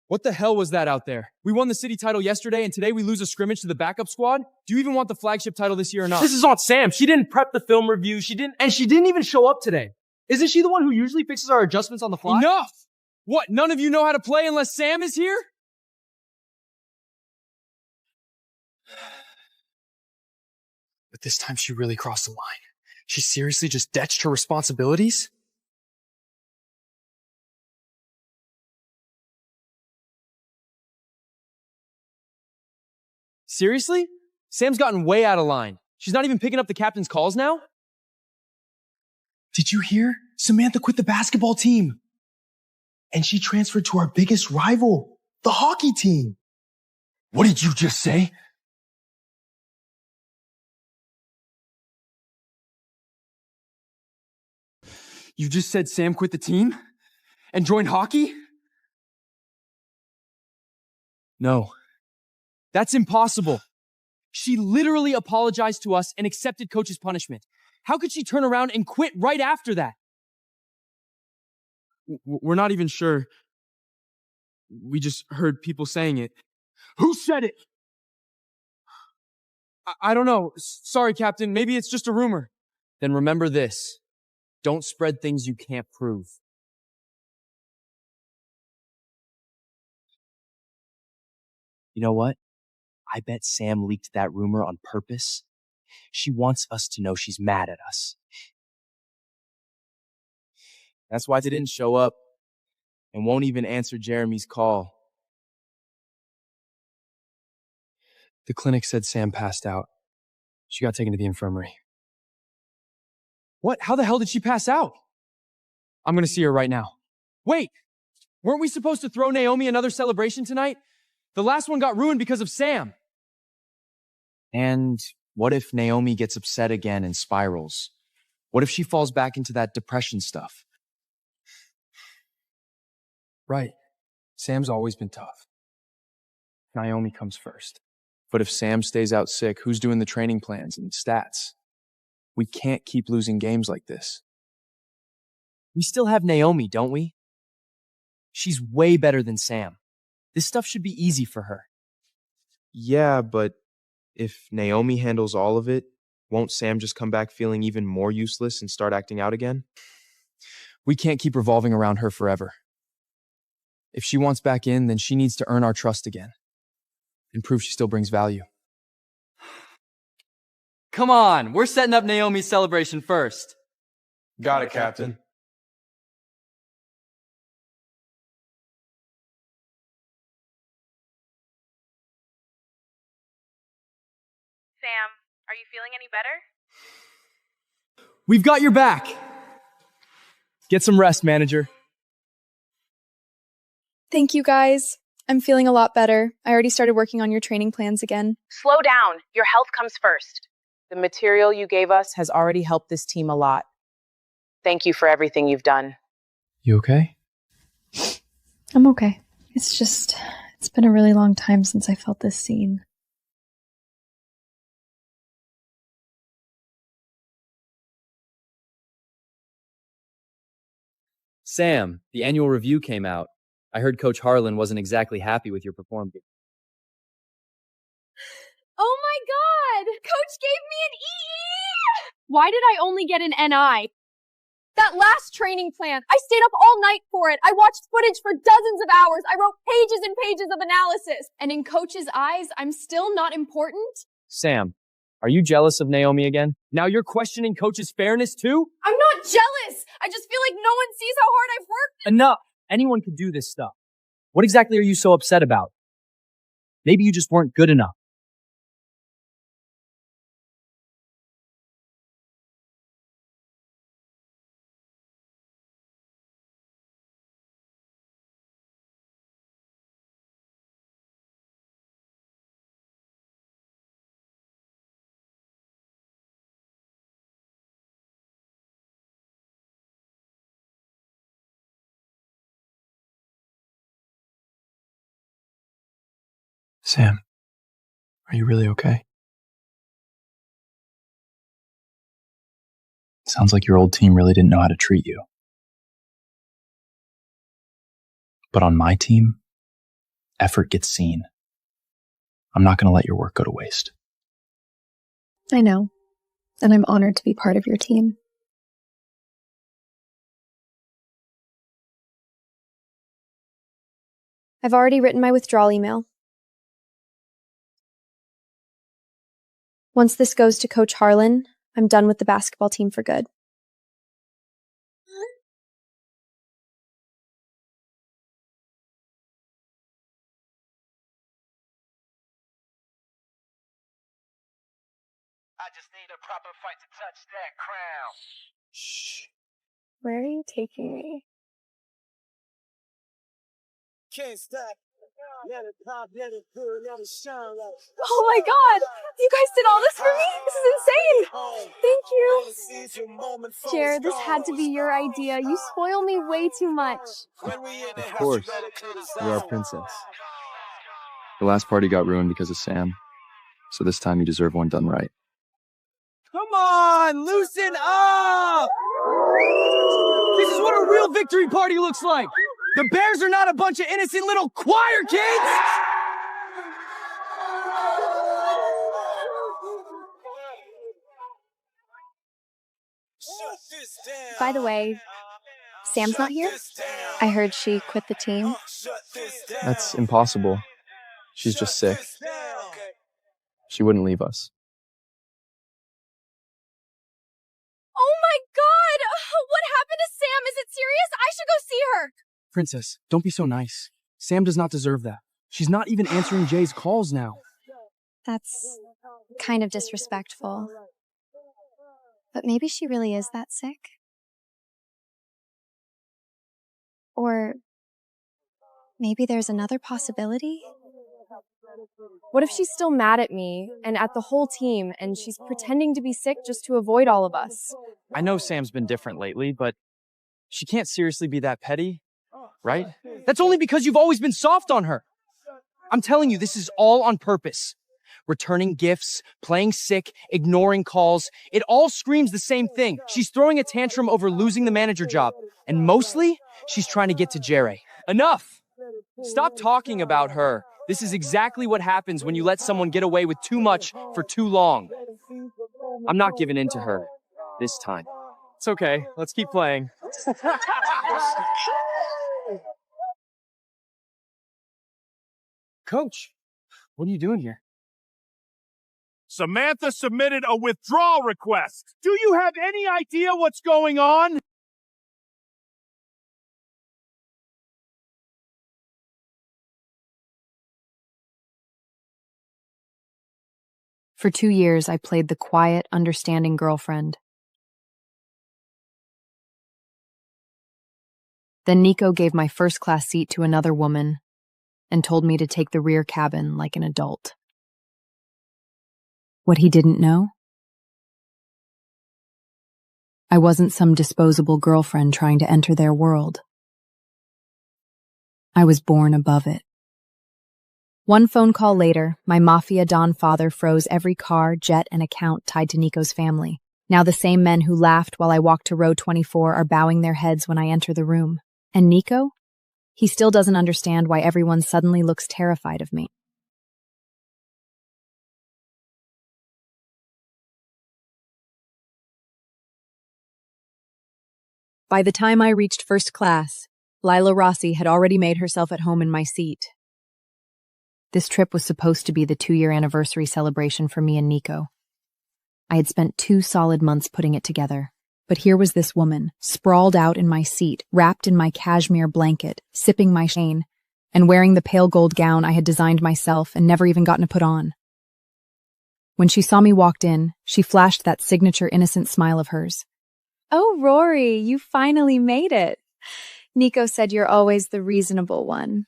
What the hell was that out there? We won the city title yesterday, and today we lose a scrimmage to the backup squad? Do you even want the flagship title this year or not? This is on Sam. She didn't prep the film review. She didn't even show up today. Isn't she the one who usually fixes our adjustments on the fly? Enough! What, none of you know how to play unless Sam is here? But this time she really crossed the line. She seriously just ditched her responsibilities? Seriously? Sam's gotten way out of line. She's not even picking up the captain's calls now? Did you hear? Samantha quit the basketball team. And she transferred to our biggest rival. The hockey team. What did you just say? You just said Sam quit the team? And joined hockey? No. That's impossible. She literally apologized to us and accepted Coach's punishment. How could she turn around and quit right after that? We're not even sure. We just heard people saying it. Who said it? I don't know. Sorry, Captain. Maybe it's just a rumor. Then remember this. Don't spread things you can't prove. You know what? I bet Sam leaked that rumor on purpose. She wants us to know she's mad at us. That's why they didn't show up and won't even answer Jeremy's call. The clinic said Sam passed out. She got taken to the infirmary. What? How the hell did she pass out? I'm gonna see her right now. Wait! Weren't we supposed to throw Naomi another celebration tonight? The last one got ruined because of Sam. And what if Naomi gets upset again and spirals? What if she falls back into that depression stuff? Right. Sam's always been tough. Naomi comes first. But if Sam stays out sick, who's doing the training plans and stats? We can't keep losing games like this. We still have Naomi, don't we? She's way better than Sam. This stuff should be easy for her. Yeah, but if Naomi handles all of it, won't Sam just come back feeling even more useless and start acting out again? We can't keep revolving around her forever. If she wants back in, then she needs to earn our trust again and prove she still brings value. Come on, we're setting up Naomi's celebration first. Got it, Captain. Sam, are you feeling any better? We've got your back. Get some rest, manager. Thank you, guys. I'm feeling a lot better. I already started working on your training plans again. Slow down. Your health comes first. The material you gave us has already helped this team a lot. Thank you for everything you've done. You okay? I'm okay. It's been a really long time since I felt this scene. Sam, the annual review came out. I heard Coach Harlan wasn't exactly happy with your performance. Oh my god! Coach gave me an EE! Why did I only get an NI? That last training plan, I stayed up all night for it. I watched footage for dozens of hours. I wrote pages and pages of analysis. And in Coach's eyes, I'm still not important? Sam, are you jealous of Naomi again? Now you're questioning Coach's fairness too? I'm not jealous! I just feel like no one sees how hard I've worked. Enough! Anyone could do this stuff. What exactly are you so upset about? Maybe you just weren't good enough. Sam, are you really okay? Sounds like your old team really didn't know how to treat you. But on my team, effort gets seen. I'm not going to let your work go to waste. I know, and I'm honored to be part of your team. I've already written my withdrawal email. Once this goes to Coach Harlan, I'm done with the basketball team for good. I just need a proper fight to touch that crown. Shh. Where are you taking me? Can't stop. Oh my god! You guys did all this for me? This is insane! Thank you! Jared, this had to be your idea. You spoil me way too much. Of course. You're our princess. The last party got ruined because of Sam, so this time you deserve one done right. Come on, loosen up! This is what a real victory party looks like! The Bears are not a bunch of innocent little choir kids! By the way, Sam's not here? I heard she quit the team. That's impossible. She's just sick. She wouldn't leave us. Oh my god! What happened to Sam? Is it serious? I should go see her! Princess, don't be so nice. Sam does not deserve that. She's not even answering Jay's calls now. That's kind of disrespectful. But maybe she really is that sick. Or maybe there's another possibility? What if she's still mad at me and at the whole team and she's pretending to be sick just to avoid all of us? I know Sam's been different lately, but she can't seriously be that petty, right? That's only because you've always been soft on her. I'm telling you, this is all on purpose. Returning gifts, playing sick, ignoring calls. It all screams the same thing. She's throwing a tantrum over losing the manager job. And mostly, she's trying to get to Jerry. Enough! Stop talking about her. This is exactly what happens when you let someone get away with too much for too long. I'm not giving in to her this time. It's okay. Let's keep playing. Coach, what are you doing here? Samantha submitted a withdrawal request. Do you have any idea what's going on? For 2 years, I played the quiet, understanding girlfriend. Then Nico gave my first-class seat to another woman and told me to take the rear cabin like an adult. What he didn't know? I wasn't some disposable girlfriend trying to enter their world. I was born above it. One phone call later, my mafia Don father froze every car, jet, and account tied to Nico's family. Now the same men who laughed while I walked to row 24 are bowing their heads when I enter the room. And Nico? He still doesn't understand why everyone suddenly looks terrified of me. By the time I reached first class, Lila Rossi had already made herself at home in my seat. This trip was supposed to be the 2-year anniversary celebration for me and Nico. I had spent 2 solid months putting it together. But here was this woman, sprawled out in my seat, wrapped in my cashmere blanket, sipping my champagne, and wearing the pale gold gown I had designed myself and never even gotten to put on. When she saw me walked in, she flashed that signature innocent smile of hers. Oh, Rory, you finally made it. Nico said you're always the reasonable one.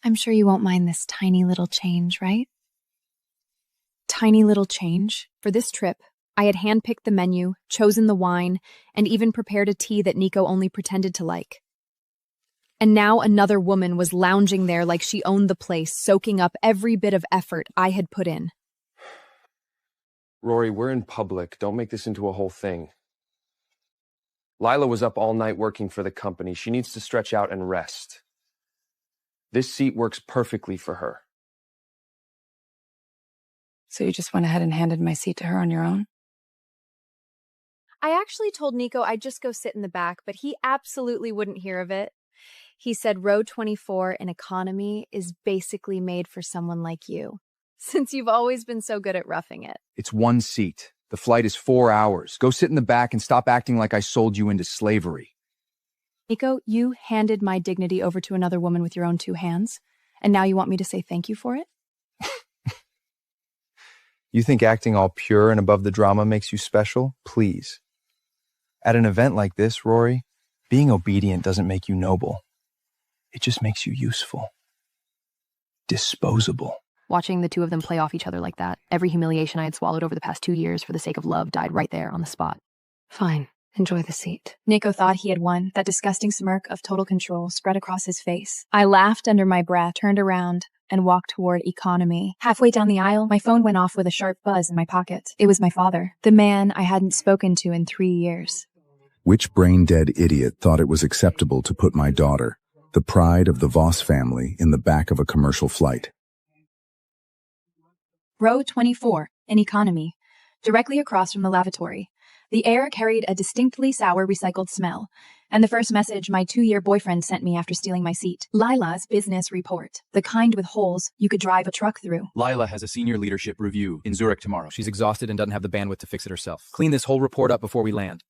I'm sure you won't mind this tiny little change, right? Tiny little change? For this trip, I had handpicked the menu, chosen the wine, and even prepared a tea that Nico only pretended to like. And now another woman was lounging there like she owned the place, soaking up every bit of effort I had put in. Rory, we're in public. Don't make this into a whole thing. Lila was up all night working for the company. She needs to stretch out and rest. This seat works perfectly for her. So you just went ahead and handed my seat to her on your own? I actually told Nico I'd just go sit in the back, but he absolutely wouldn't hear of it. He said row 24 in economy is basically made for someone like you, since you've always been so good at roughing it. It's 1 seat. The flight is 4 hours. Go sit in the back and stop acting like I sold you into slavery. Nico, you handed my dignity over to another woman with your own 2 hands, and now you want me to say thank you for it? You think acting all pure and above the drama makes you special? Please. At an event like this, Rory, being obedient doesn't make you noble. It just makes you useful. disposable. Watching the two of them play off each other like that, every humiliation I had swallowed over the past 2 years for the sake of love died right there on the spot. Fine. Enjoy the seat. Nico thought he had won. That disgusting smirk of total control spread across his face. I laughed under my breath, turned around, and walked toward economy. Halfway down the aisle, my phone went off with a sharp buzz in my pocket. It was my father, the man I hadn't spoken to in 3 years. Which brain-dead idiot thought it was acceptable to put my daughter, the pride of the Voss family, in the back of a commercial flight? Row 24, in economy, directly across from the lavatory. The air carried a distinctly sour recycled smell, and the first message my 2-year boyfriend sent me after stealing my seat. Lila's business report, the kind with holes you could drive a truck through. Lila has a senior leadership review in Zurich tomorrow. She's exhausted and doesn't have the bandwidth to fix it herself. Clean this whole report up before we land.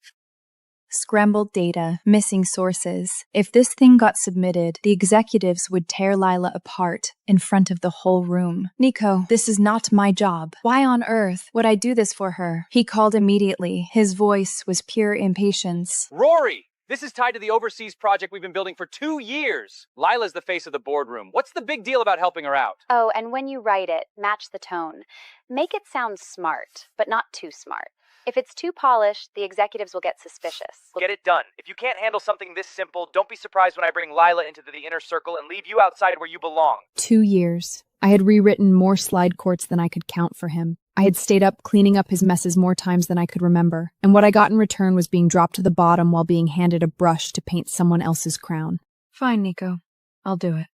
Scrambled data, missing sources. If this thing got submitted, the executives would tear Lila apart in front of the whole room. Nico, this is not my job. Why on earth would I do this for her? He called immediately. His voice was pure impatience. Rory! This is tied to the overseas project we've been building for 2 years. Lila's the face of the boardroom. What's the big deal about helping her out? Oh, and when you write it, match the tone. Make it sound smart, but not too smart. If it's too polished, the executives will get suspicious. Get it done. If you can't handle something this simple, don't be surprised when I bring Lila into the inner circle and leave you outside where you belong. 2 years. I had rewritten more slide courts than I could count for him. I had stayed up cleaning up his messes more times than I could remember, and what I got in return was being dropped to the bottom while being handed a brush to paint someone else's crown. Fine, Nico. I'll do it.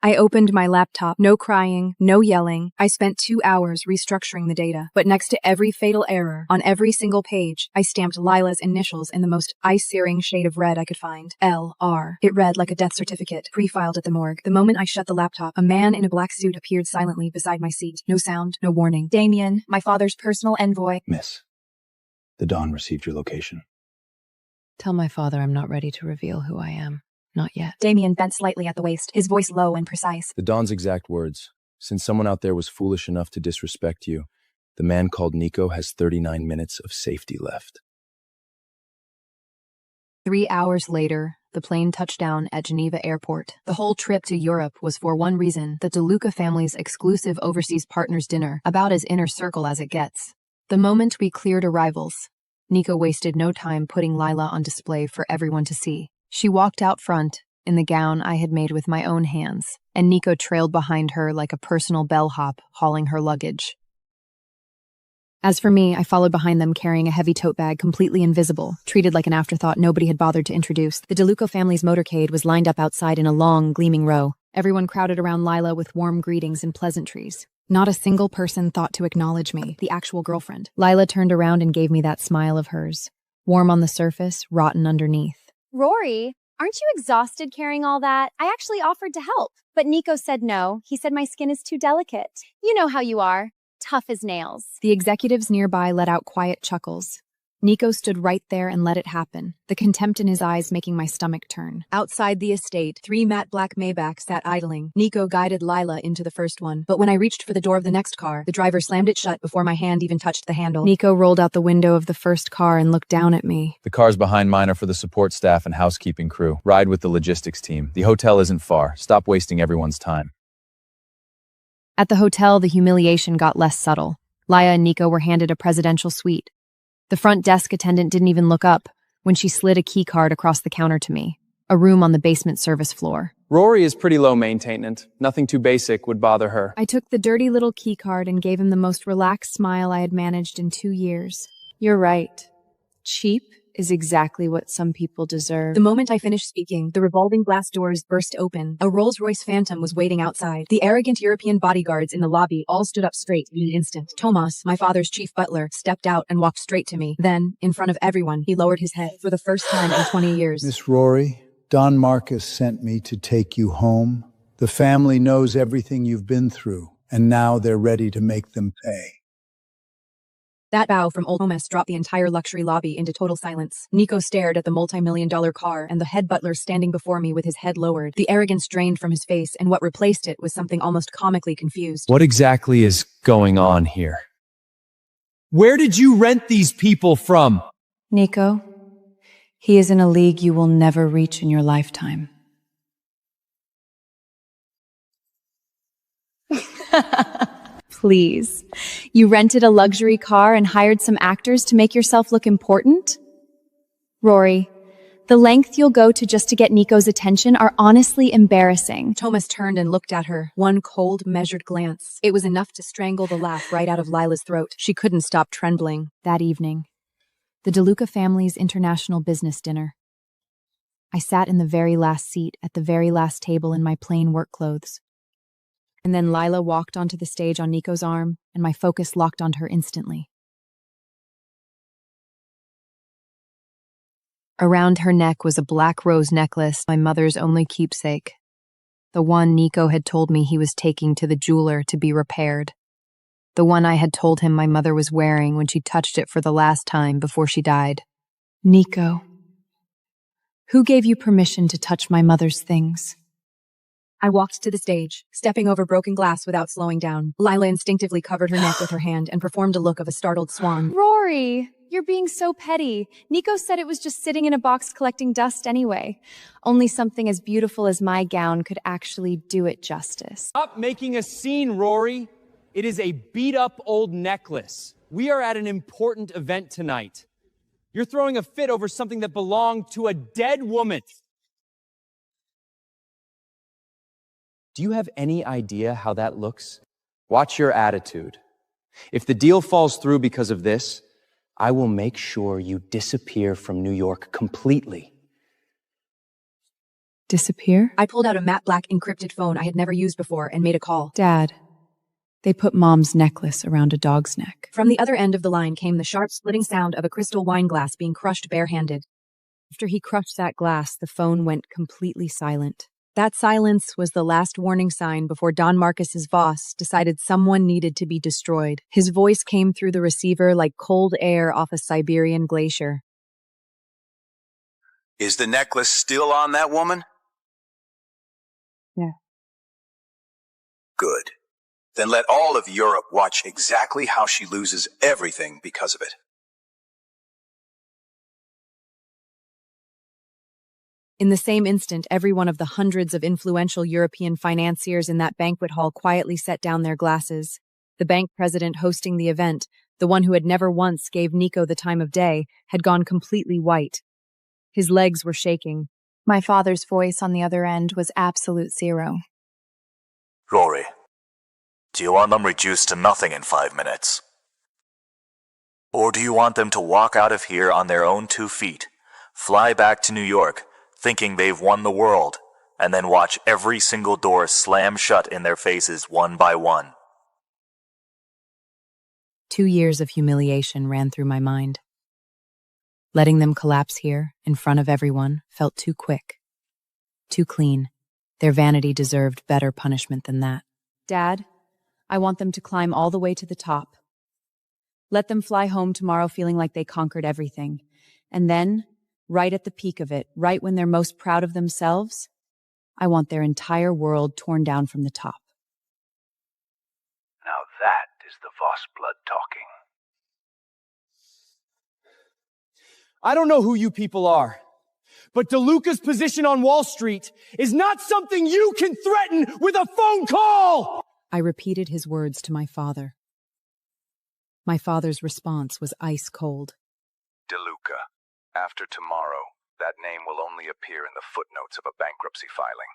I opened my laptop. No crying, no yelling. I spent 2 hours restructuring the data, but next to every fatal error, on every single page, I stamped Lila's initials in the most eye-searing shade of red I could find. L.R. It read like a death certificate, pre-filed at the morgue. The moment I shut the laptop, a man in a black suit appeared silently beside my seat. No sound, no warning. Damien, my father's personal envoy. Miss, the Dawn received your location. Tell my father I'm not ready to reveal who I am. Not yet. Damien bent slightly at the waist, his voice low and precise. The Dawn's exact words. Since someone out there was foolish enough to disrespect you, the man called Nico has 39 minutes of safety left. 3 hours later, the plane touched down at Geneva Airport. The whole trip to Europe was for one reason, the DeLuca family's exclusive overseas partners dinner, about as inner circle as it gets. The moment we cleared arrivals, Nico wasted no time putting Lila on display for everyone to see. She walked out front in the gown I had made with my own hands, and Nico trailed behind her like a personal bellhop hauling her luggage. As for me, I followed behind them carrying a heavy tote bag completely invisible, treated like an afterthought nobody had bothered to introduce. The DeLuca family's motorcade was lined up outside in a long, gleaming row. Everyone crowded around Lila with warm greetings and pleasantries. Not a single person thought to acknowledge me, the actual girlfriend. Lila turned around and gave me that smile of hers. Warm on the surface, rotten underneath. Rory, aren't you exhausted carrying all that? I actually offered to help, but Nico said no. He said my skin is too delicate. You know how you are. Tough as nails. The executives nearby let out quiet chuckles. Nico stood right there and let it happen, the contempt in his eyes making my stomach turn. Outside the estate, 3 matte black Maybachs sat idling. Nico guided Lila into the first one, but when I reached for the door of the next car, the driver slammed it shut before my hand even touched the handle. Nico rolled out the window of the first car and looked down at me. The cars behind mine are for the support staff and housekeeping crew. Ride with the logistics team. The hotel isn't far. Stop wasting everyone's time. At the hotel, the humiliation got less subtle. Lila and Nico were handed a presidential suite. The front desk attendant didn't even look up when she slid a key card across the counter to me, a room on the basement service floor. Rory is pretty low maintenance. Nothing too basic would bother her. I took the dirty little key card and gave him the most relaxed smile I had managed in 2 years. You're right. Cheap is exactly what some people deserve. The moment I finished speaking, the revolving glass doors burst open. A Rolls-Royce Phantom was waiting outside. The arrogant European bodyguards in the lobby all stood up straight in an instant. Tomas, my father's chief butler, stepped out and walked straight to me. Then, in front of everyone, he lowered his head for the first time in 20 years. Miss Rory, Don Marcus sent me to take you home. The family knows everything you've been through, and now they're ready to make them pay. That bow from old Tomas dropped the entire luxury lobby into total silence. Nico stared at the multi-million-dollar car and the head butler standing before me with his head lowered. The arrogance drained from his face, and what replaced it was something almost comically confused. What exactly is going on here? Where did you rent these people from? Nico, he is in a league you will never reach in your lifetime. Please. You rented a luxury car and hired some actors to make yourself look important? Rory, the length you'll go to just to get Nico's attention are honestly embarrassing. Thomas turned and looked at her, one cold, measured glance. It was enough to strangle the laugh right out of Lila's throat. She couldn't stop trembling. That evening, the DeLuca family's international business dinner. I sat in the very last seat at the very last table in my plain work clothes. And then Lila walked onto the stage on Nico's arm, and my focus locked onto her instantly. Around her neck was a black rose necklace, my mother's only keepsake. The one Nico had told me he was taking to the jeweler to be repaired. The one I had told him my mother was wearing when she touched it for the last time before she died. Nico, who gave you permission to touch my mother's things? I walked to the stage, stepping over broken glass without slowing down. Lila instinctively covered her neck with her hand and performed a look of a startled swan. Rory, you're being so petty. Nico said it was just sitting in a box collecting dust anyway. Only something as beautiful as my gown could actually do it justice. Stop making a scene, Rory. It is a beat-up old necklace. We are at an important event tonight. You're throwing a fit over something that belonged to a dead woman. Do you have any idea how that looks? Watch your attitude. If the deal falls through because of this, I will make sure you disappear from New York completely. Disappear? I pulled out a matte black encrypted phone I had never used before and made a call. Dad, they put Mom's necklace around a dog's neck. From the other end of the line came the sharp, splitting sound of a crystal wine glass being crushed barehanded. After he crushed that glass, the phone went completely silent. That silence was the last warning sign before Don Marcus's Voss decided someone needed to be destroyed. His voice came through the receiver like cold air off a Siberian glacier. Is the necklace still on that woman? Yeah. Good. Then let all of Europe watch exactly how she loses everything because of it. In the same instant, every one of the hundreds of influential European financiers in that banquet hall quietly set down their glasses. The bank president hosting the event, the one who had never once gave Nico the time of day, had gone completely white. His legs were shaking. My father's voice on the other end was absolute zero. Rory, do you want them reduced to nothing in 5 minutes? Or do you want them to walk out of here on their own 2 feet, fly back to New York, thinking they've won the world, and then watch every single door slam shut in their faces one by one? 2 years of humiliation ran through my mind. Letting them collapse here, in front of everyone, felt too quick. Too clean. Their vanity deserved better punishment than that. Dad, I want them to climb all the way to the top. Let them fly home tomorrow feeling like they conquered everything. And then, right at the peak of it, right when they're most proud of themselves, I want their entire world torn down from the top. Now that is the Voss blood talking. I don't know who you people are, but DeLuca's position on Wall Street is not something you can threaten with a phone call! I repeated his words to my father. My father's response was ice cold. DeLuca. After tomorrow, that name will only appear in the footnotes of a bankruptcy filing.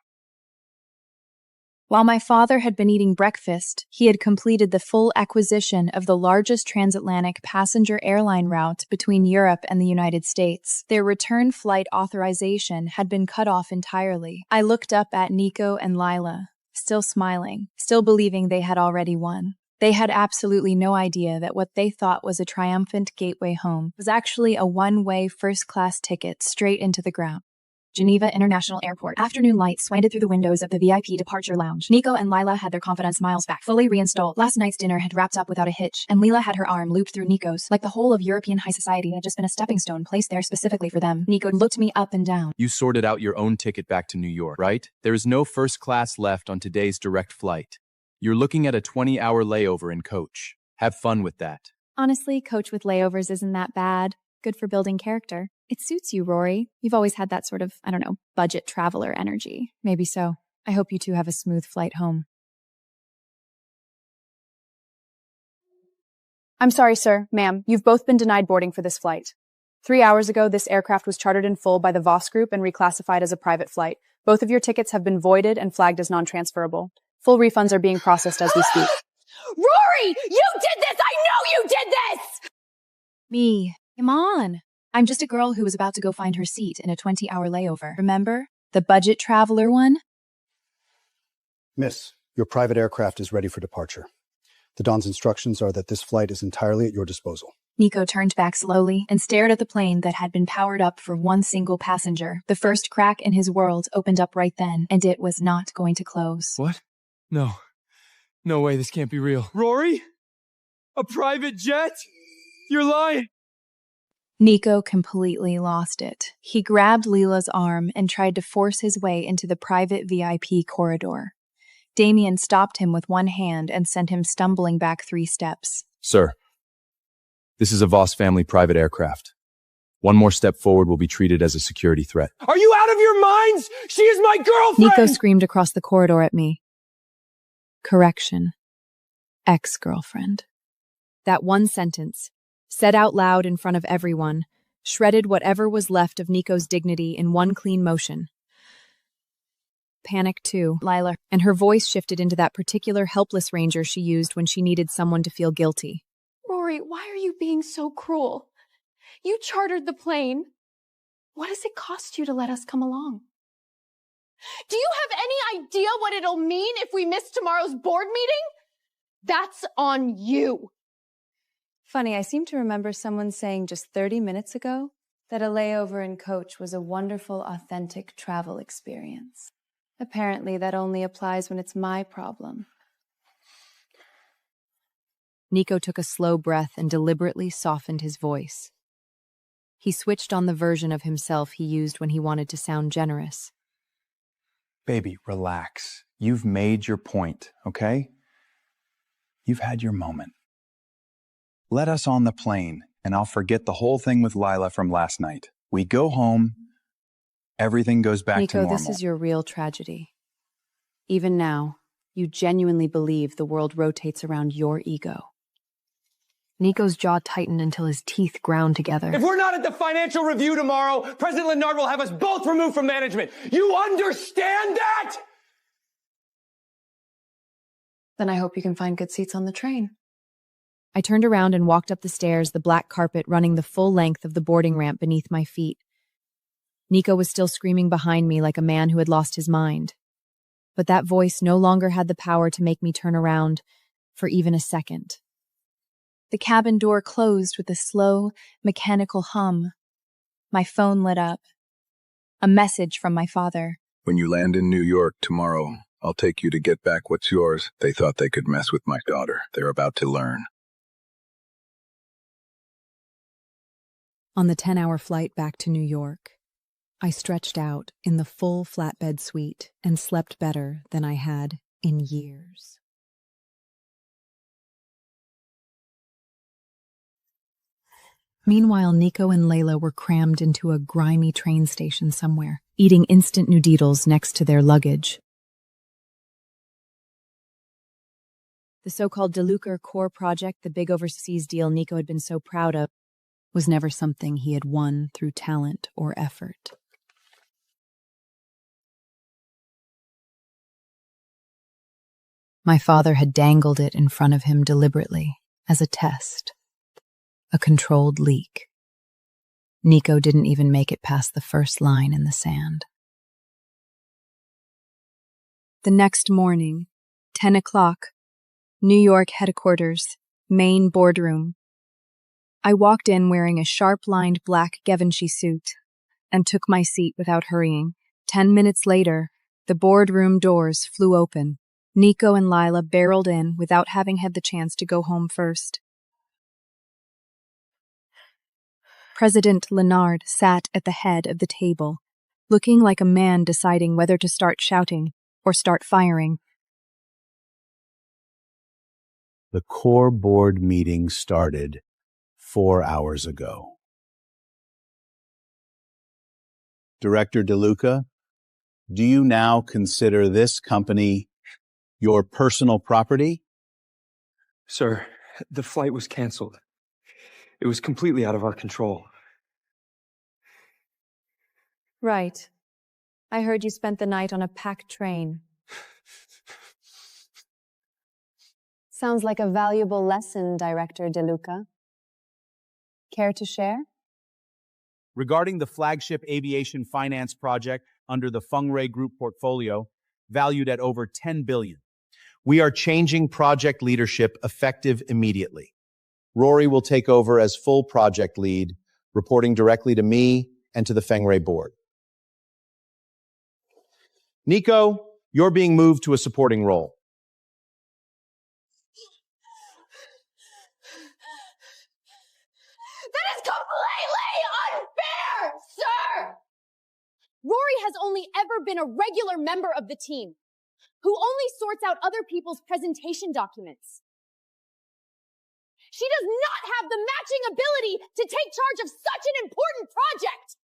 While my father had been eating breakfast, he had completed the full acquisition of the largest transatlantic passenger airline route between Europe and the United States. Their return flight authorization had been cut off entirely. I looked up at Nico and Lila, still smiling, still believing they had already won. They had absolutely no idea that what they thought was a triumphant gateway home was actually a one-way first-class ticket straight into the ground. Geneva International Airport. Afternoon light slanted through the windows of the VIP departure lounge. Nico and Lila had their confident smiles back, fully reinstalled. Last night's dinner had wrapped up without a hitch, and Lila had her arm looped through Nico's, like the whole of European high society had just been a stepping stone placed there specifically for them. Nico looked me up and down. You sorted out your own ticket back to New York, right? There is no first class left on today's direct flight. You're looking at a 20-hour layover in coach. Have fun with that. Honestly, coach with layovers isn't that bad. Good for building character. It suits you, Rory. You've always had that sort of, budget traveler energy. Maybe so. I hope you two have a smooth flight home. I'm sorry, sir, ma'am. You've both been denied boarding for this flight. 3 hours ago, this aircraft was chartered in full by the Voss Group and reclassified as a private flight. Both of your tickets have been voided and flagged as non-transferable. Full refunds are being processed as we speak. Rory! You did this! I know you did this! Me. Come on. I'm just a girl who was about to go find her seat in a 20-hour layover. Remember? The budget traveler one? Miss, your private aircraft is ready for departure. The Don's instructions are that this flight is entirely at your disposal. Nico turned back slowly and stared at the plane that had been powered up for one single passenger. The first crack in his world opened up right then, and it was not going to close. What? No. No way, this can't be real. Rory? A private jet? You're lying. Nico completely lost it. He grabbed Leela's arm and tried to force his way into the private VIP corridor. Damien stopped him with one hand and sent him stumbling back 3 steps. Sir, this is a Voss family private aircraft. One more step forward will be treated as a security threat. Are you out of your minds? She is my girlfriend! Nico screamed across the corridor at me. Correction. Ex-girlfriend. That one sentence, said out loud in front of everyone, shredded whatever was left of Nico's dignity in one clean motion. Panic too, Lila, and her voice shifted into that particular helpless ranger she used when she needed someone to feel guilty. Rory, why are you being so cruel? You chartered the plane. What does it cost you to let us come along? Do you have any idea what it'll mean if we miss tomorrow's board meeting? That's on you. Funny, I seem to remember someone saying just 30 minutes ago that a layover in coach was a wonderful, authentic travel experience. Apparently, that only applies when it's my problem. Nico took a slow breath and deliberately softened his voice. He switched on the version of himself he used when he wanted to sound generous. Baby, relax. You've made your point, okay? You've had your moment. Let us on the plane, and I'll forget the whole thing with Lila from last night. We go home, everything goes back to Nico, normal. this is your real tragedy. Even now, you genuinely believe the world rotates around your ego. Nico's jaw tightened until his teeth ground together. If we're not at the financial review tomorrow, President Lennard will have us both removed from management. You understand that? Then I hope you can find good seats on the train. I turned around and walked up the stairs, the black carpet running the full length of the boarding ramp beneath my feet. Nico was still screaming behind me like a man who had lost his mind. But that voice no longer had the power to make me turn around for even a second. The cabin door closed with a slow, mechanical hum. My phone lit up. A message from my father. When you land in New York tomorrow, I'll take you to get back what's yours. They thought they could mess with my daughter. They're about to learn. On the 10-hour flight back to New York, I stretched out in the full flatbed suite and slept better than I had in years. Meanwhile, Nico and Layla were crammed into a grimy train station somewhere, eating instant noodles next to their luggage. The so-called DeLuca core project, the big overseas deal Nico had been so proud of, was never something he had won through talent or effort. My father had dangled it in front of him deliberately, as a test. A controlled leak. Nico didn't even make it past the first line in the sand. The next morning, 10 o'clock, New York headquarters, main boardroom. I walked in wearing a sharp-lined black Givenchy suit and took my seat without hurrying. 10 minutes later, the boardroom doors flew open. Nico and Lila barreled in without having had the chance to go home first. President Lennard sat at the head of the table, looking like a man deciding whether to start shouting or start firing. The core board meeting started 4 hours ago. Director DeLuca, do you now consider this company your personal property? Sir, The flight was canceled. It was completely out of our control. Right. I heard you spent the night on a packed train. Sounds like a valuable lesson, Director DeLuca. Care to share? Regarding the flagship aviation finance project under the Fengray Group portfolio, valued at over $10 billion, we are changing project leadership effective immediately. Rory will take over as full project lead, reporting directly to me and to the Fengray board. Nico, you're being moved to a supporting role. That is completely unfair, sir! Rory has only ever been a regular member of the team, who only sorts out other people's presentation documents. She does not have the matching ability to take charge of such an important project!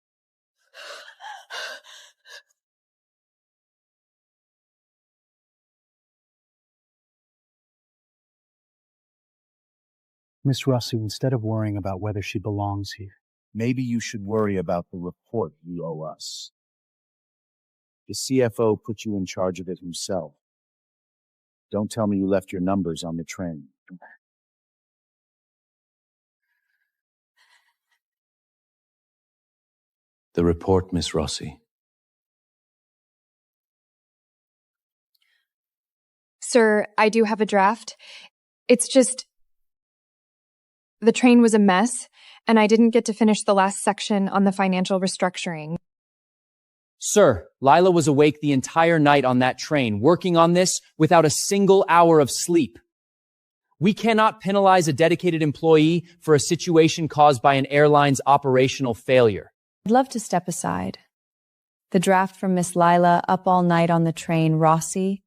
Miss Rossi, instead of worrying about whether she belongs here, maybe you should worry about the report you owe us. The CFO put you in charge of it himself. Don't tell me you left your numbers on the train. The report, Miss Rossi. Sir, I do have a draft. It's just... the train was a mess, and I didn't get to finish the last section on the financial restructuring. Sir, Lila was awake the entire night on that train, working on this without a single hour of sleep. We cannot penalize a dedicated employee for a situation caused by an airline's operational failure. I'd love to step aside. The draft from Miss Lila, up all night on the train, Rossi,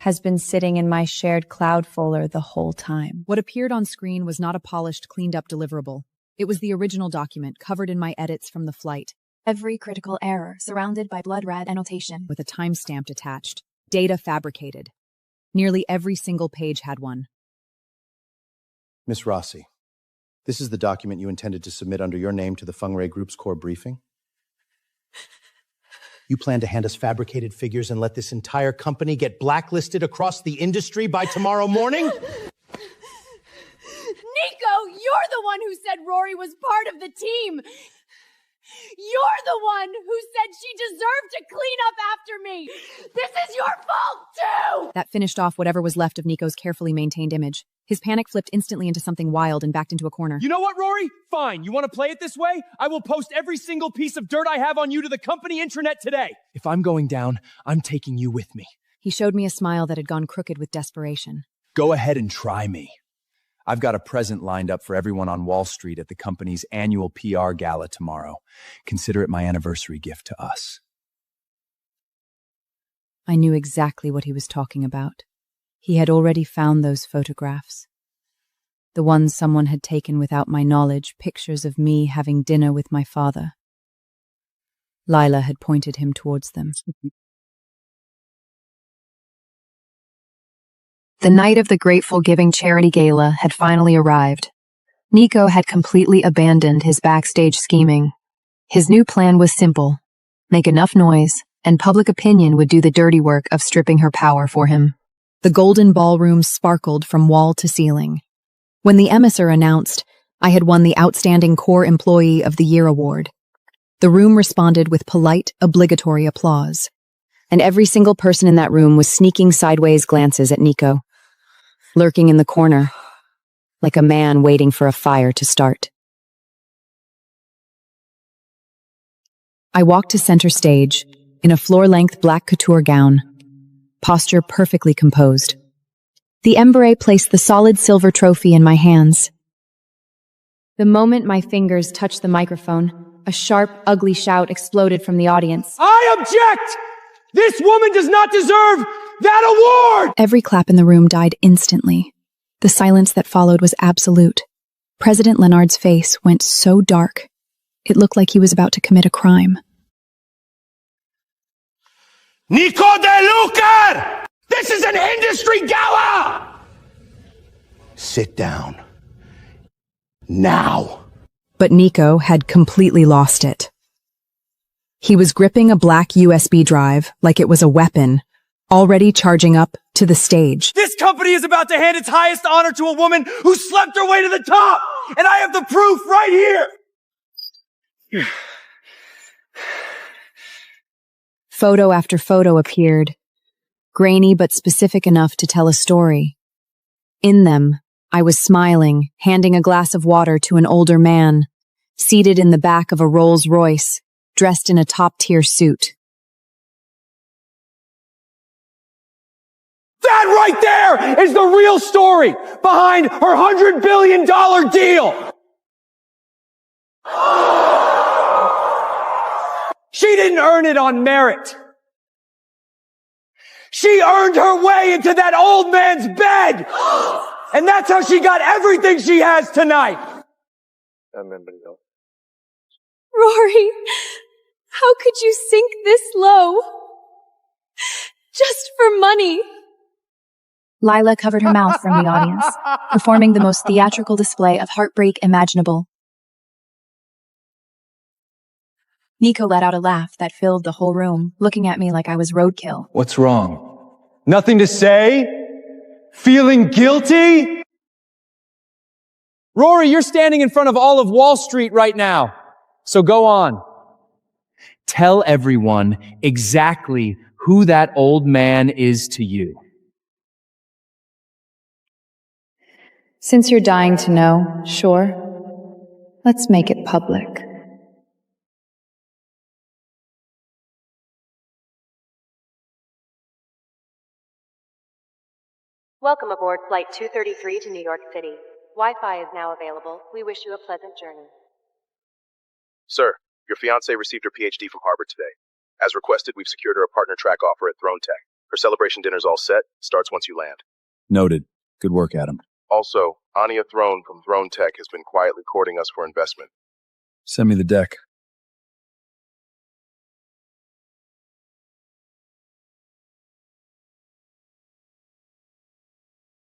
has been sitting in my shared cloud folder the whole time. What appeared on screen was not a polished, cleaned-up deliverable. It was the original document, covered in my edits from the flight. Every critical error surrounded by blood-red annotation. With a timestamp attached. Data fabricated. Nearly every single page had one. Miss Rossi, this is the document you intended to submit under your name to the Fengray Group's core briefing? You plan to hand us fabricated figures and let this entire company get blacklisted across the industry by tomorrow morning? Nico, you're the one who said Rory was part of the team! You're the one who said she deserved to clean up after me! This is your fault, too! That finished off whatever was left of Nico's carefully maintained image. His panic flipped instantly into something wild and backed into a corner. You know what, Rory? Fine. You want to play it this way? I will post every single piece of dirt I have on you to the company intranet today. If I'm going down, I'm taking you with me. He showed me a smile that had gone crooked with desperation. Go ahead and try me. I've got a present lined up for everyone on Wall Street at the company's annual PR gala tomorrow. Consider it my anniversary gift to us. I knew exactly what he was talking about. He had already found those photographs. The ones someone had taken without my knowledge, pictures of me having dinner with my father. Lila had pointed him towards them. The night of the Grateful Giving charity gala had finally arrived. Nico had completely abandoned his backstage scheming. His new plan was simple: make enough noise, and public opinion would do the dirty work of stripping her power for him. The golden ballroom sparkled from wall to ceiling. When the emissary announced I had won the Outstanding Core Employee of the Year award, the room responded with polite, obligatory applause. And every single person in that room was sneaking sideways glances at Nico, lurking in the corner, like a man waiting for a fire to start. I walked to center stage in a floor-length black couture gown, posture perfectly composed. The Embraer placed the solid silver trophy in my hands. The moment my fingers touched the microphone, a sharp, ugly shout exploded from the audience. I object! This woman does not deserve that award! Every clap in the room died instantly. The silence that followed was absolute. President Leonard's face went so dark, it looked like he was about to commit a crime. Nico DeLuca! This is an industry gala! Sit down. Now! But Nico had completely lost it. He was gripping a black USB drive like it was a weapon, already charging up to the stage. This company is about to hand its highest honor to a woman who slept her way to the top! And I have the proof right here! Photo after photo appeared, grainy but specific enough to tell a story. In them, I was smiling, handing a glass of water to an older man, seated in the back of a Rolls-Royce, dressed in a top-tier suit. That right there is the real story behind her $100 billion deal! She didn't earn it on merit. She earned her way into that old man's bed! And that's how she got everything she has tonight! Rory, how could you sink this low? Just for money. Lila covered her mouth from the audience, performing the most theatrical display of heartbreak imaginable. Nico let out a laugh that filled the whole room, looking at me like I was roadkill. What's wrong? Nothing to say? Feeling guilty? Rory, you're standing in front of all of Wall Street right now. So go on. Tell everyone exactly who that old man is to you. Since you're dying to know, sure. Let's make it public. Welcome aboard Flight 233 to New York City. Wi-Fi is now available. We wish you a pleasant journey. Sir, your fiancée received her PhD from Harvard today. As requested, we've secured her a partner track offer at Throne Tech. Her celebration dinner's all set. Starts once you land. Noted. Good work, Adam. Also, Anya Throne from Throne Tech has been quietly courting us for investment. Send me the deck.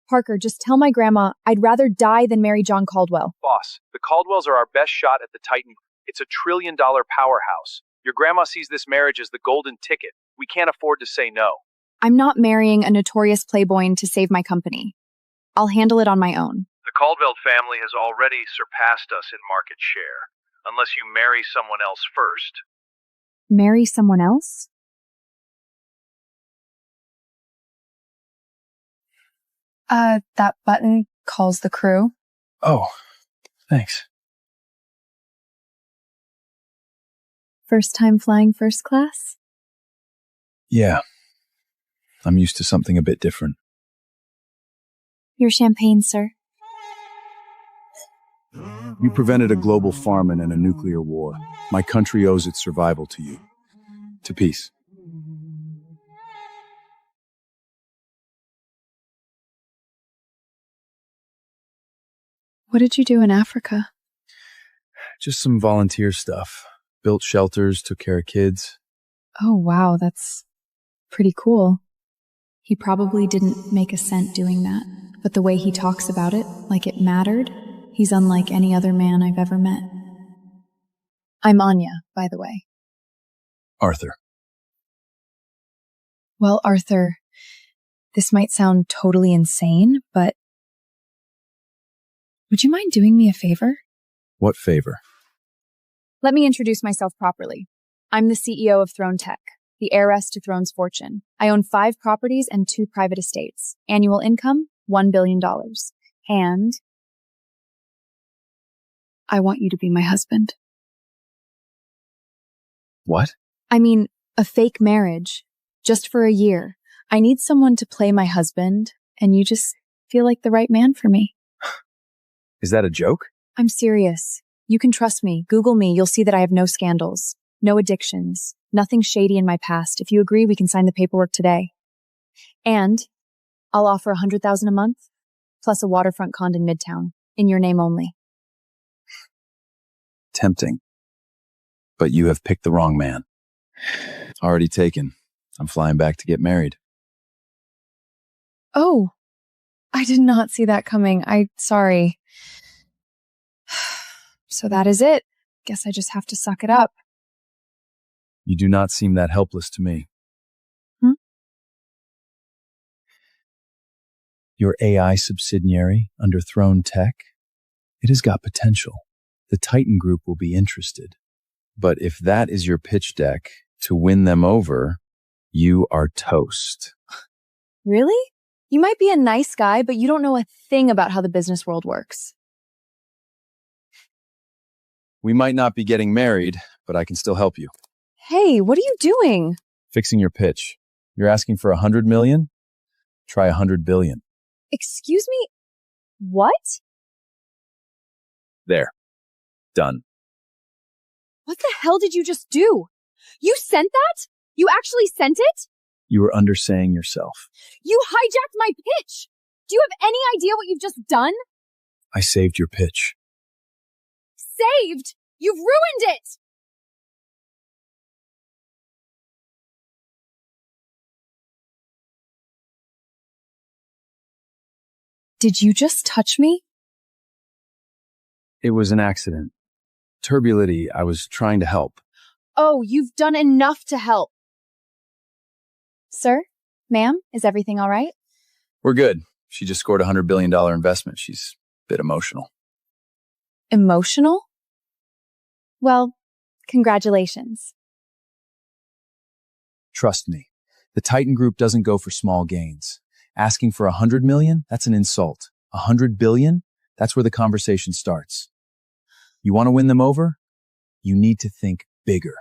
Parker, just tell my grandma I'd rather die than marry John Caldwell. Boss, the Caldwells are our best shot at the Titan. It's a $1 trillion powerhouse. Your grandma sees this marriage as the golden ticket. We can't afford to say no. I'm not marrying a notorious playboy to save my company. I'll handle it on my own. The Caldwell family has already surpassed us in market share, unless you marry someone else first. Marry someone else? That button calls the crew. Oh, thanks. First time flying first class? Yeah. I'm used to something a bit different. Your champagne, sir. You prevented a global famine and a nuclear war. My country owes its survival to you. To peace. What did you do in Africa? Just some volunteer stuff. Built shelters, took care of kids. Oh, wow, that's pretty cool. He probably didn't make a cent doing that, but the way he talks about it, like it mattered, he's unlike any other man I've ever met. I'm Anya, by the way. Arthur. Well, Arthur, this might sound totally insane, but would you mind doing me a favor? What favor? Let me introduce myself properly. I'm the CEO of Throne Tech, the heiress to Throne's fortune. I own 5 properties and 2 private estates. Annual income, $1 billion. And I want you to be my husband. What? I mean, a fake marriage, just for a year. I need someone to play my husband, and you just feel like the right man for me. Is that a joke? I'm serious. You can trust me. Google me. You'll see that I have no scandals, no addictions, nothing shady in my past. If you agree, we can sign the paperwork today. And I'll offer $100,000 a month, plus a waterfront condo in Midtown, in your name only. Tempting. But you have picked the wrong man. Already taken. I'm flying back to get married. Oh, I did not see that coming. Sorry. So that is it. Guess I just have to suck it up. You do not seem that helpless to me. Your AI subsidiary, Underthrown Tech, it has got potential. The Titan Group will be interested. But if that is your pitch deck to win them over, you are toast. Really? You might be a nice guy, but you don't know a thing about how the business world works. We might not be getting married, but I can still help you. Hey, what are you doing? Fixing your pitch. You're asking for 100 million? Try 100 billion. Excuse me? What? There. Done. What the hell did you just do? You sent that? You actually sent it? You were undersaying yourself. You hijacked my pitch! Do you have any idea what you've just done? I saved your pitch. Saved? You've ruined it! Did you just touch me? It was an accident. Turbulity, I was trying to help. Oh, you've done enough to help. Sir? Ma'am? Is everything all right? We're good. She just scored a $100 billion investment. She's a bit emotional. Emotional? Well, congratulations. Trust me, the Titan Group doesn't go for small gains. Asking for 100 million? That's an insult. 100 billion? That's where the conversation starts. You want to win them over? You need to think bigger.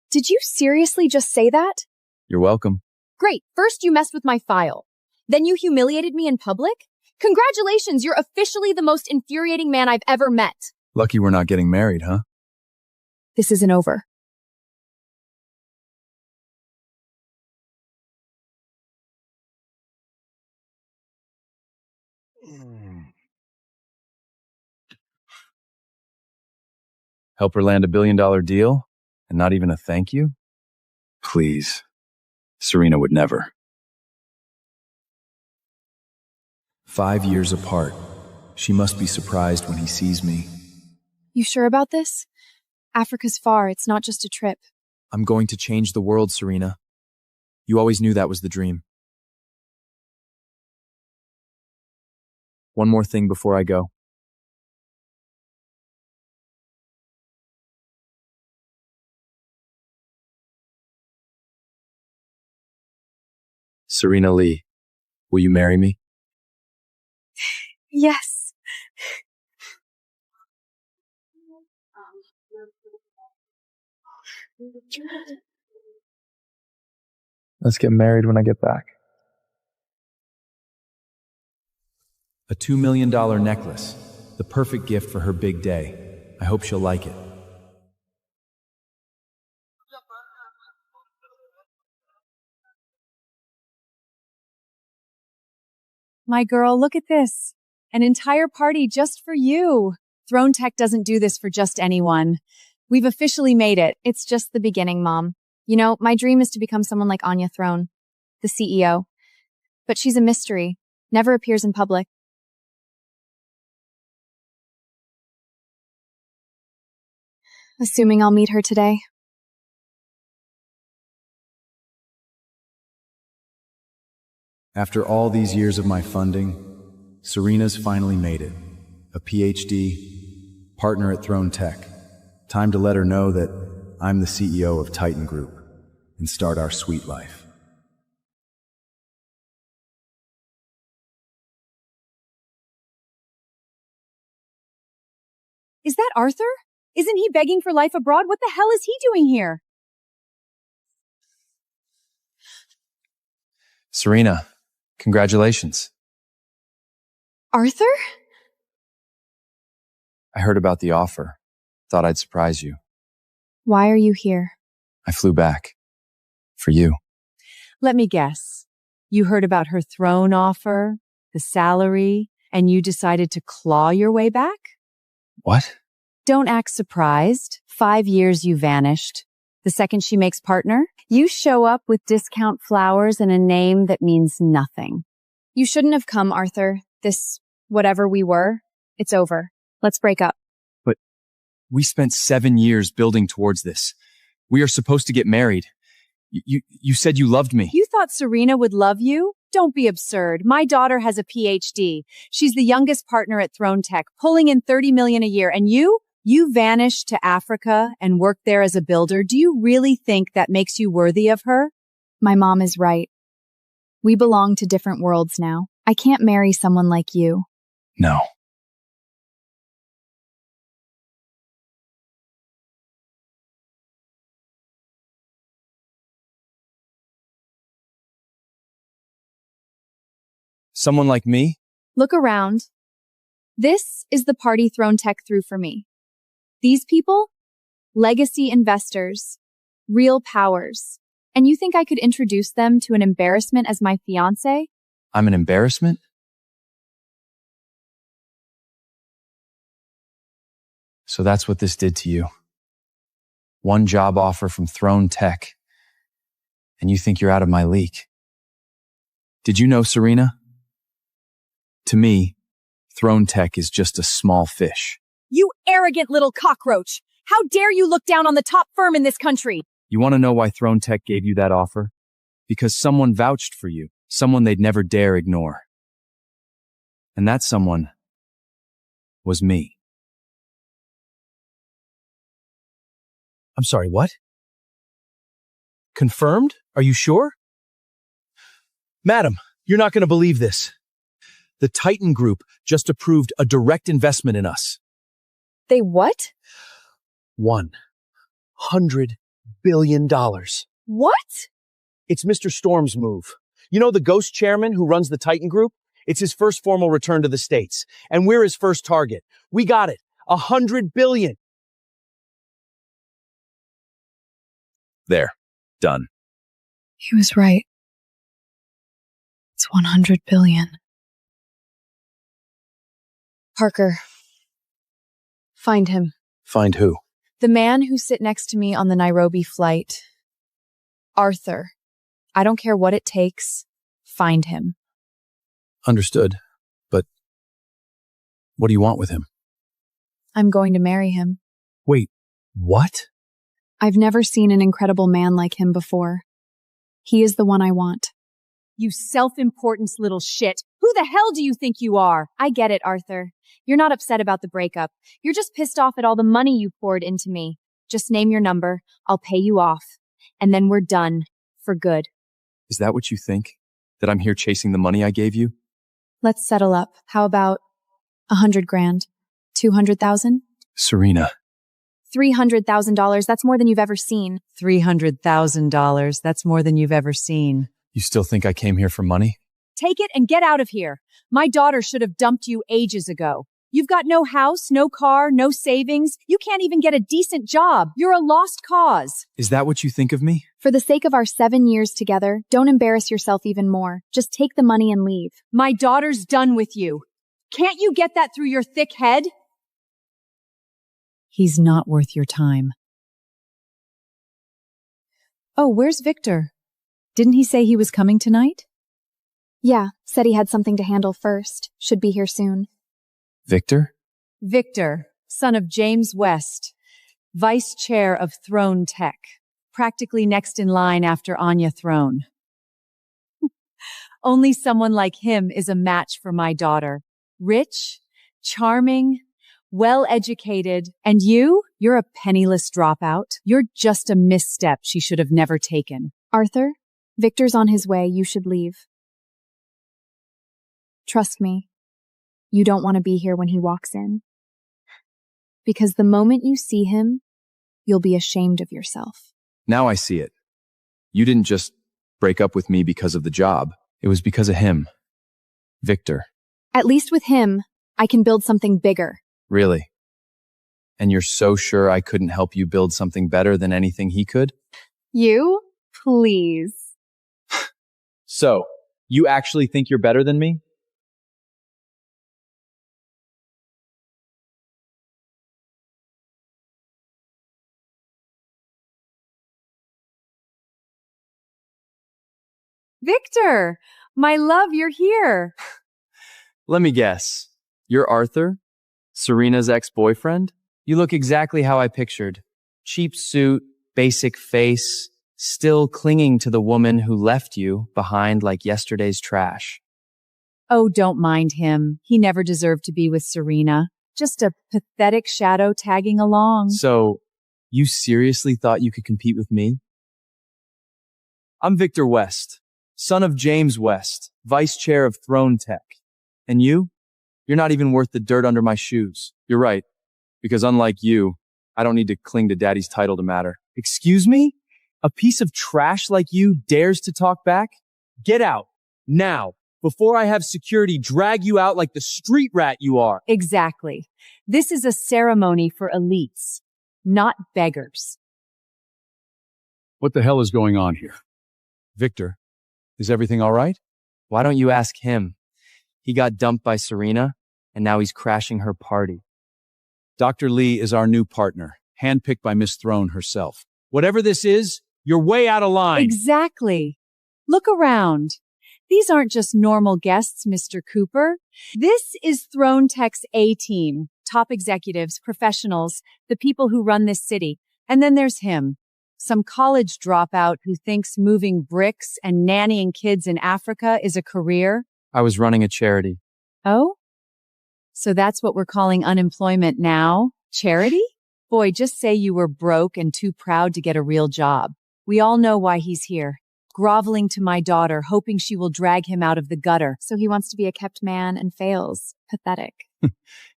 Did you seriously just say that? You're welcome. Great. First you messed with my file. Then you humiliated me in public? Congratulations, you're officially the most infuriating man I've ever met. Lucky we're not getting married, huh? This isn't over. Help her land $1 billion deal? And not even a thank you? Please. Serena would never. 5 years apart. She must be surprised when he sees me. You sure about this? Africa's far. It's not just a trip. I'm going to change the world, Serena. You always knew that was the dream. One more thing before I go. Serena Lee, will you marry me? Yes. Let's get married when I get back. A $2 million necklace. The perfect gift for her big day. I hope she'll like it. My girl, look at this. An entire party just for you. Throne Tech doesn't do this for just anyone. We've officially made it. It's just the beginning, Mom. You know, my dream is to become someone like Anya Throne, the CEO. But she's a mystery, never appears in public. Assuming I'll meet her today. After all these years of my funding, Serena's finally made it. A PhD, partner at Throne Tech. Time to let her know that I'm the CEO of Titan Group and start our sweet life. Is that Arthur? Isn't he begging for life abroad? What the hell is he doing here? Serena, congratulations. Arthur? I heard about the offer. Thought I'd surprise you. Why are you here? I flew back. For you. Let me guess. You heard about her throne offer, the salary, and you decided to claw your way back? What? Don't act surprised. 5 years you vanished. The second she makes partner, you show up with discount flowers and a name that means nothing. You shouldn't have come, Arthur. This, whatever we were, it's over. Let's break up. But we spent 7 years building towards this. We are supposed to get married. You said you loved me. You thought Serena would love you? Don't be absurd. My daughter has a PhD. She's the youngest partner at Throne Tech, pulling in $30 million a year. And you vanished to Africa and worked there as a builder. Do you really think that makes you worthy of her? My mom is right. We belong to different worlds now. I can't marry someone like you. No. Someone like me? Look around. This is the party Throne Tech threw for me. These people? Legacy investors. Real powers. And you think I could introduce them to an embarrassment as my fiancé? I'm an embarrassment? So that's what this did to you. One job offer from Throne Tech, and you think you're out of my league. Did you know, Serena? To me, Throne Tech is just a small fish. You arrogant little cockroach! How dare you look down on the top firm in this country? You want to know why Throne Tech gave you that offer? Because someone vouched for you, someone they'd never dare ignore. And that someone was me. I'm sorry, what? Confirmed? Are you sure? Madam, you're not going to believe this. The Titan Group just approved a direct investment in us. They what? $100 billion. What? It's Mr. Storm's move. You know the ghost chairman who runs the Titan Group? It's his first formal return to the States, and we're his first target. We got it. $100 billion. There. Done. He was right. It's 100 billion. Parker. Find him. Find who? The man who sit next to me on the Nairobi flight. Arthur. I don't care what it takes. Find him. Understood. But what do you want with him? I'm going to marry him. Wait, what? I've never seen an incredible man like him before. He is the one I want. You self-importance little shit. Who the hell do you think you are? I get it, Arthur. You're not upset about the breakup. You're just pissed off at all the money you poured into me. Just name your number. I'll pay you off. And then we're done. For good. Is that what you think? That I'm here chasing the money I gave you? Let's settle up. How about 100 grand? 200,000? Serena. $300,000. That's more than you've ever seen. $300,000. That's more than you've ever seen. You still think I came here for money? Take it and get out of here. My daughter should have dumped you ages ago. You've got no house, no car, no savings. You can't even get a decent job. You're a lost cause. Is that what you think of me? For the sake of our 7 years together, don't embarrass yourself even more. Just take the money and leave. My daughter's done with you. Can't you get that through your thick head? He's not worth your time. Oh, where's Victor? Didn't he say he was coming tonight? Yeah, said he had something to handle first. Should be here soon. Victor? Victor, son of James West, vice chair of Throne Tech, practically next in line after Anya Throne. Only someone like him is a match for my daughter. Rich, charming, well-educated, and you're a penniless dropout. You're just a misstep she should have never taken. Arthur, Victor's on his way. You should leave. Trust me. You don't want to be here when he walks in. Because the moment you see him, you'll be ashamed of yourself. Now I see it. You didn't just break up with me because of the job. It was because of him. Victor. At least with him, I can build something bigger. Really? And you're so sure I couldn't help you build something better than anything he could? You? Please. So, you actually think you're better than me? Victor! My love, you're here. Let me guess. You're Arthur? Serena's ex-boyfriend? You look exactly how I pictured. Cheap suit, basic face, still clinging to the woman who left you behind like yesterday's trash. Oh, don't mind him. He never deserved to be with Serena. Just a pathetic shadow tagging along. So, you seriously thought you could compete with me? I'm Victor West, son of James West, vice chair of Throne Tech. And you? You're not even worth the dirt under my shoes. You're right, because unlike you, I don't need to cling to daddy's title to matter. Excuse me? A piece of trash like you dares to talk back? Get out, now, before I have security drag you out like the street rat you are. Exactly. This is a ceremony for elites, not beggars. What the hell is going on here? Victor, is everything all right? Why don't you ask him? He got dumped by Serena, and now he's crashing her party. Dr. Lee is our new partner, handpicked by Miss Throne herself. Whatever this is, you're way out of line. Exactly. Look around. These aren't just normal guests, Mr. Cooper. This is Throne Tech's A-team, top executives, professionals, the people who run this city. And then there's him, some college dropout who thinks moving bricks and nannying kids in Africa is a career. I was running a charity. Oh? So that's what we're calling unemployment now? Charity? Boy, just say you were broke and too proud to get a real job. We all know why he's here. Groveling to my daughter, hoping she will drag him out of the gutter. So he wants to be a kept man and fails. Pathetic.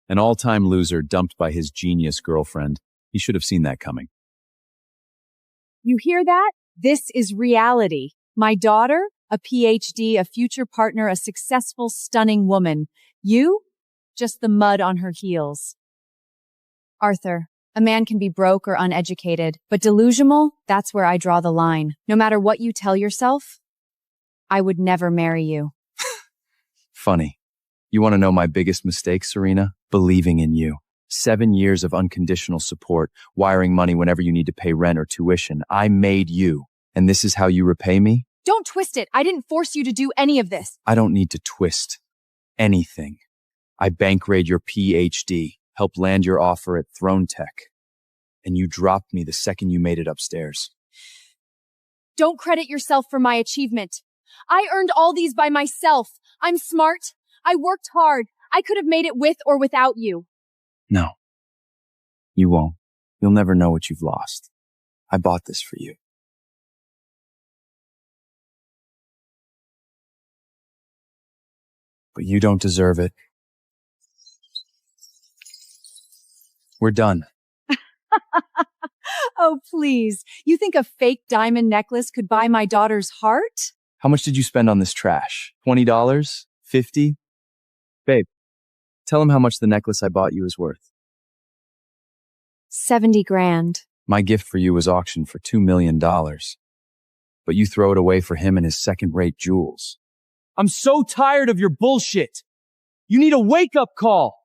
An all-time loser dumped by his genius girlfriend. He should have seen that coming. You hear that? This is reality. My daughter, a PhD, a future partner, a successful, stunning woman. You? Just the mud on her heels. Arthur, a man can be broke or uneducated, but delusional, that's where I draw the line. No matter what you tell yourself, I would never marry you. Funny. You want to know my biggest mistake, Serena? Believing in you. 7 years of unconditional support, wiring money whenever you need to pay rent or tuition. I made you. And this is how you repay me? Don't twist it. I didn't force you to do any of this. I don't need to twist anything. I bank-raid your PhD, helped land your offer at Throne Tech, and you dropped me the second you made it upstairs. Don't credit yourself for my achievement. I earned all these by myself. I'm smart. I worked hard. I could have made it with or without you. No, you won't. You'll never know what you've lost. I bought this for you. But you don't deserve it. We're done. Oh, please. You think a fake diamond necklace could buy my daughter's heart? How much did you spend on this trash? $20? $50? Babe, tell him how much the necklace I bought you is worth. 70 grand. My gift for you was auctioned for $2 million. But you throw it away for him and his second-rate jewels. I'm so tired of your bullshit. You need a wake-up call.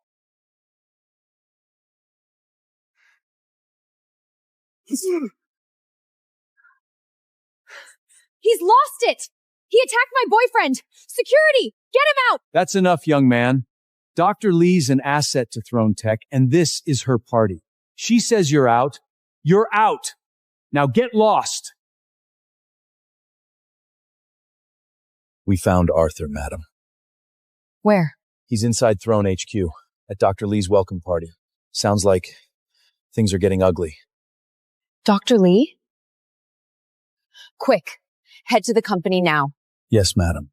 He's lost it! He attacked my boyfriend! Security! Get him out! That's enough, young man. Dr. Lee's an asset to Throne Tech, and this is her party. She says you're out. You're out. Now get lost. We found Arthur, madam. Where? He's inside Throne HQ at Dr. Lee's welcome party. Sounds like things are getting ugly. Dr. Lee? Quick, head to the company now. Yes, madam.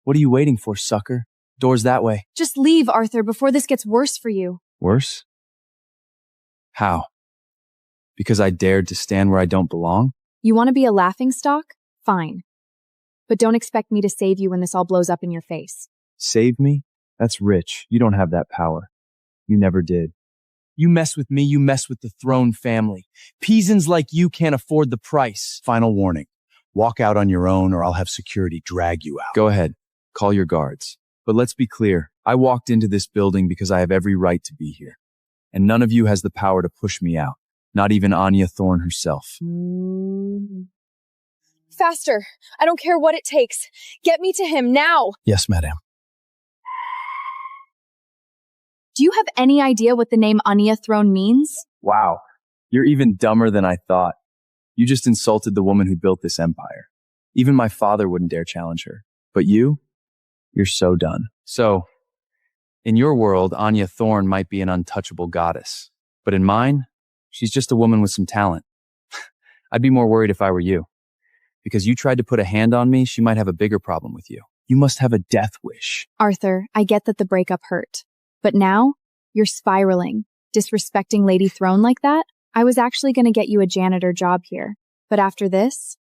What are you waiting for, sucker? Door's that way. Just leave, Arthur, before this gets worse for you. Worse? How? Because I dared to stand where I don't belong? You want to be a laughingstock? Fine. But don't expect me to save you when this all blows up in your face. Save me? That's rich. You don't have that power. You never did. You mess with me, you mess with the Throne family. Peasants like you can't afford the price. Final warning. Walk out on your own or I'll have security drag you out. Go ahead. Call your guards. But let's be clear. I walked into this building because I have every right to be here. And none of you has the power to push me out. Not even Anya Thorne herself. Faster. I don't care what it takes. Get me to him now. Yes, madam. Do you have any idea what the name Anya Throne means? Wow. You're even dumber than I thought. You just insulted the woman who built this empire. Even my father wouldn't dare challenge her. But you're so done. So, in your world, Anya Thorne might be an untouchable goddess. But in mine, she's just a woman with some talent. I'd be more worried if I were you. Because you tried to put a hand on me, she might have a bigger problem with you. You must have a death wish. Arthur, I get that the breakup hurt. But now, you're spiraling, disrespecting Lady Throne like that. I was actually going to get you a janitor job here. But after this,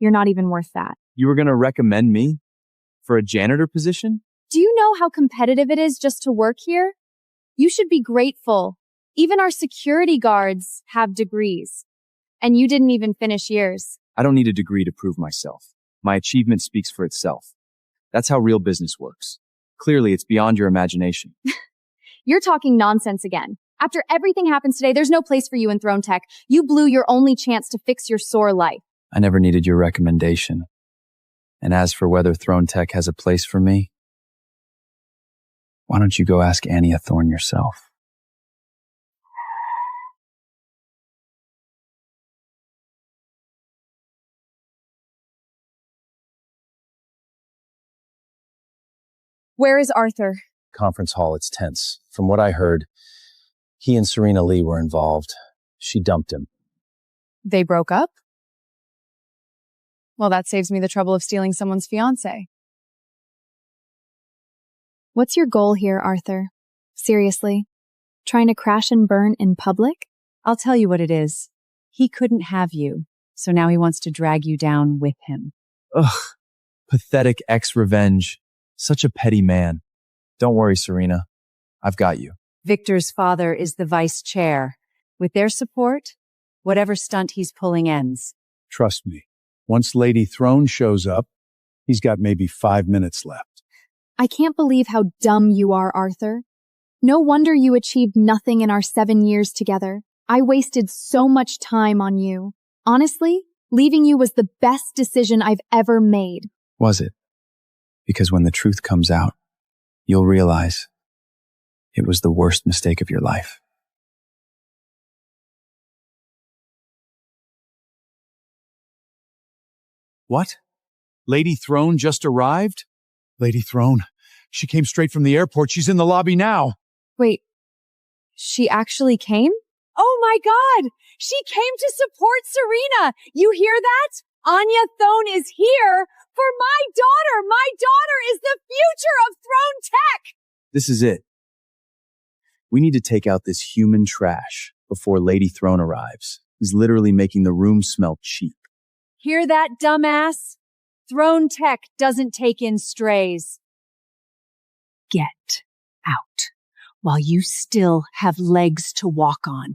you're not even worth that. You were going to recommend me for a janitor position? Do you know how competitive it is just to work here? You should be grateful. Even our security guards have degrees. And you didn't even finish yours. I don't need a degree to prove myself. My achievement speaks for itself. That's how real business works. Clearly, it's beyond your imagination. You're talking nonsense again. After everything happens today, there's no place for you in Throne Tech. You blew your only chance to fix your sore life. I never needed your recommendation. And as for whether Throne Tech has a place for me, why don't you go ask Anya Thorne yourself? Where is Arthur? Conference hall, it's tense. From what I heard, he and Serena Lee were involved. She dumped him. They broke up? Well, that saves me the trouble of stealing someone's fiancé. What's your goal here, Arthur? Seriously? Trying to crash and burn in public? I'll tell you what it is. He couldn't have you, so now he wants to drag you down with him. Ugh. Pathetic ex-revenge. Such a petty man. Don't worry, Serena. I've got you. Victor's father is the vice chair. With their support, whatever stunt he's pulling ends. Trust me. Once Lady Throne shows up, he's got maybe 5 minutes left. I can't believe how dumb you are, Arthur. No wonder you achieved nothing in our 7 years together. I wasted so much time on you. Honestly, leaving you was the best decision I've ever made. Was it? Because when the truth comes out, you'll realize it was the worst mistake of your life. What? Lady Throne just arrived? Lady Throne, she came straight from the airport. She's in the lobby now. Wait, she actually came? Oh my God! She came to support Serena! You hear that? Anya Thone is here for my daughter! My daughter is the future of Throne Tech! This is it. We need to take out this human trash before Lady Throne arrives. He's literally making the room smell cheap. Hear that, dumbass? Throne Tech doesn't take in strays. Get out while you still have legs to walk on.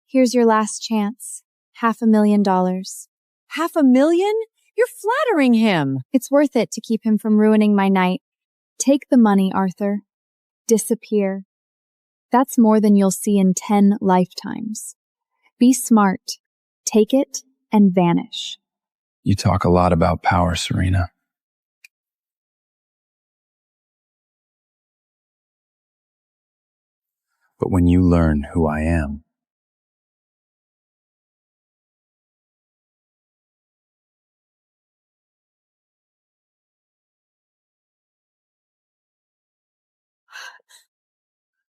Here's your last chance. $500,000. $500,000? You're flattering him. It's worth it to keep him from ruining my night. Take the money, Arthur. Disappear. That's more than you'll see in 10 lifetimes. Be smart. Take it and vanish. You talk a lot about power, Serena. But when you learn who I am,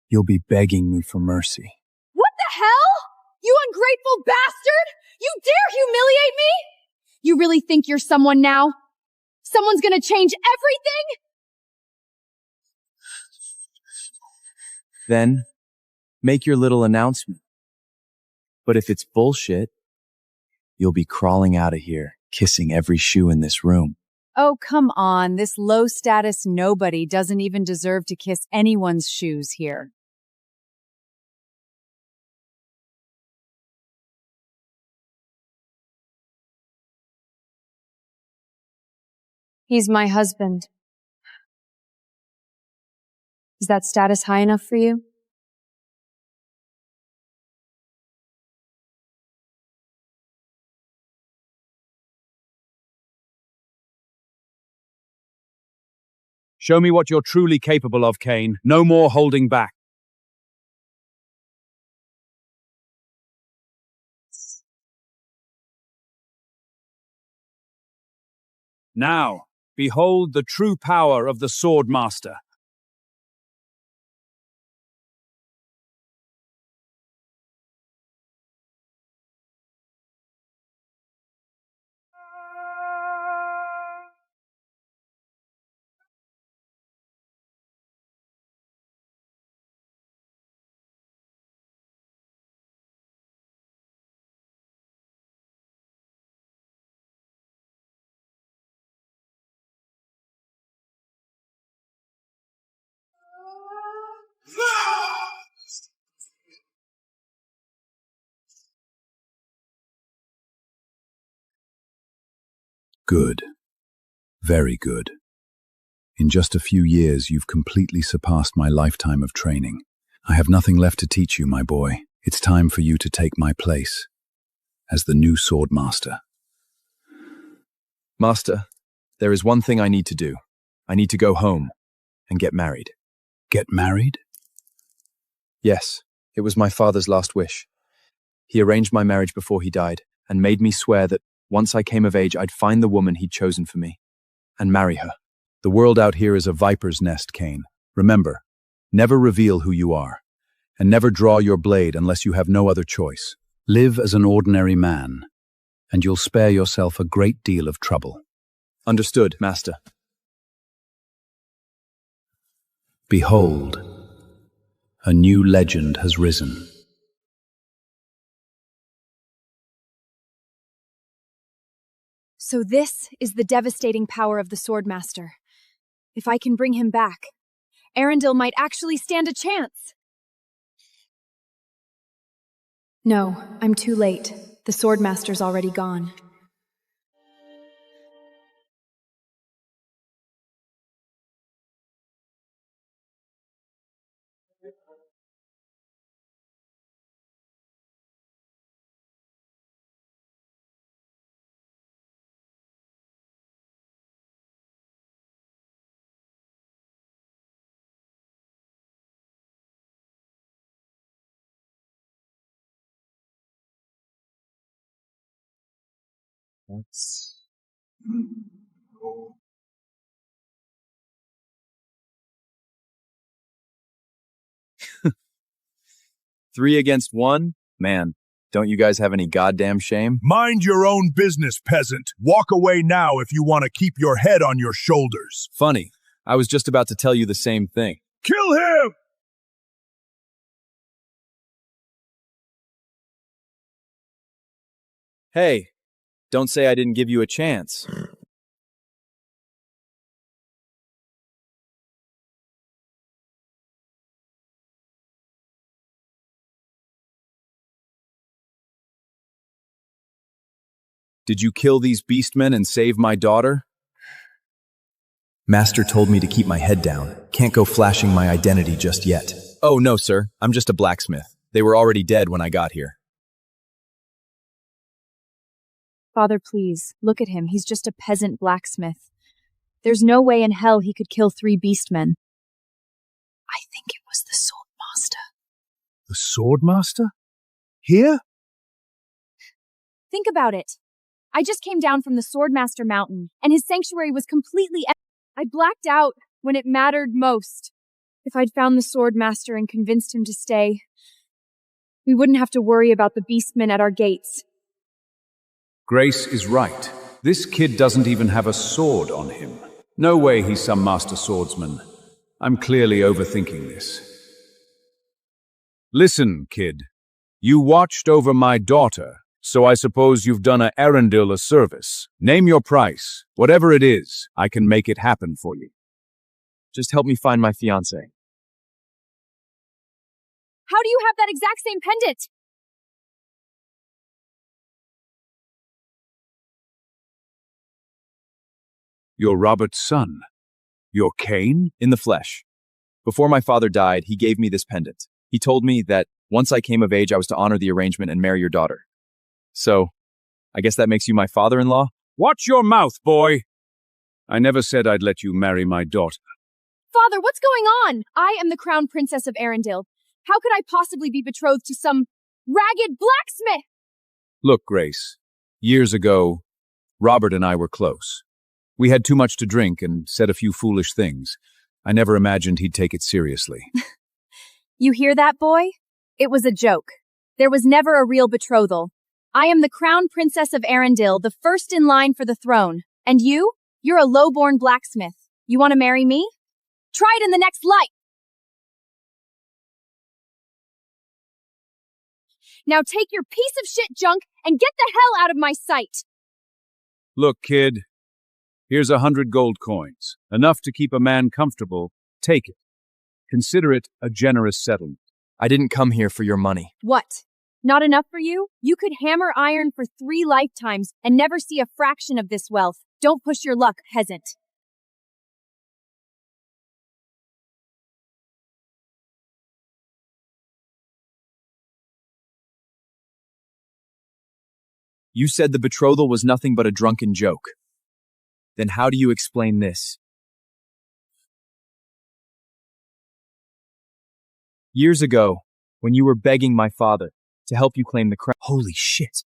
you'll be begging me for mercy. What the hell? You ungrateful bastard! You dare humiliate me? You really think you're someone now? Someone's gonna change everything? Then, make your little announcement. But if it's bullshit, you'll be crawling out of here, kissing every shoe in this room. Oh, come on. This low-status nobody doesn't even deserve to kiss anyone's shoes here. He's my husband. Is that status high enough for you? Show me what you're truly capable of, Kane. No more holding back. Now, behold the true power of the Sword Master. Good. Very good. In just a few years, you've completely surpassed my lifetime of training. I have nothing left to teach you, my boy. It's time for you to take my place as the new Sword Master. Master, there is one thing I need to do. I need to go home and get married. Get married? Yes, it was my father's last wish. He arranged my marriage before he died and made me swear that once I came of age, I'd find the woman he'd chosen for me and marry her. The world out here is a viper's nest, Kane. Remember, never reveal who you are, and never draw your blade unless you have no other choice. Live as an ordinary man, and you'll spare yourself a great deal of trouble. Understood, Master. Behold, a new legend has risen. So this is the devastating power of the Swordmaster. If I can bring him back, Arundel might actually stand a chance. No, I'm too late. The Swordmaster's already gone. That's... 3 against 1? Man, don't you guys have any goddamn shame? Mind your own business, peasant. Walk away now if you want to keep your head on your shoulders. Funny. I was just about to tell you the same thing. Kill him! Hey, don't say I didn't give you a chance. Did you kill these beastmen and save my daughter? Master told me to keep my head down. Can't go flashing my identity just yet. Oh, no, sir. I'm just a blacksmith. They were already dead when I got here. Father, please, look at him. He's just a peasant blacksmith. There's no way in hell he could kill 3 beastmen. I think it was the Swordmaster. The Swordmaster? Here? Think about it. I just came down from the Swordmaster Mountain, and his sanctuary was completely I blacked out when it mattered most. If I'd found the Swordmaster and convinced him to stay, we wouldn't have to worry about the beastmen at our gates. Grace is right. This kid doesn't even have a sword on him. No way he's some master swordsman. I'm clearly overthinking this. Listen, kid. You watched over my daughter, so I suppose you've done Arundel a service. Name your price. Whatever it is, I can make it happen for you. Just help me find my fiancé. How do you have that exact same pendant? You're Robert's son. You're Kane? In the flesh. Before my father died, he gave me this pendant. He told me that once I came of age, I was to honor the arrangement and marry your daughter. So, I guess that makes you my father-in-law? Watch your mouth, boy! I never said I'd let you marry my daughter. Father, what's going on? I am the crown princess of Arendelle. How could I possibly be betrothed to some ragged blacksmith? Look, Grace, years ago, Robert and I were close. We had too much to drink and said a few foolish things. I never imagined he'd take it seriously. You hear that, boy? It was a joke. There was never a real betrothal. I am the crown princess of Arendelle, the first in line for the throne. And you? You're a low-born blacksmith. You want to marry me? Try it in the next life! Now take your piece of shit junk and get the hell out of my sight! Look, kid, here's 100 gold coins. Enough to keep a man comfortable. Take it. Consider it a generous settlement. I didn't come here for your money. What? Not enough for you? You could hammer iron for 3 lifetimes and never see a fraction of this wealth. Don't push your luck, peasant. You said the betrothal was nothing but a drunken joke. Then how do you explain this? Years ago, when you were begging my father to help you claim the crown— Holy shit!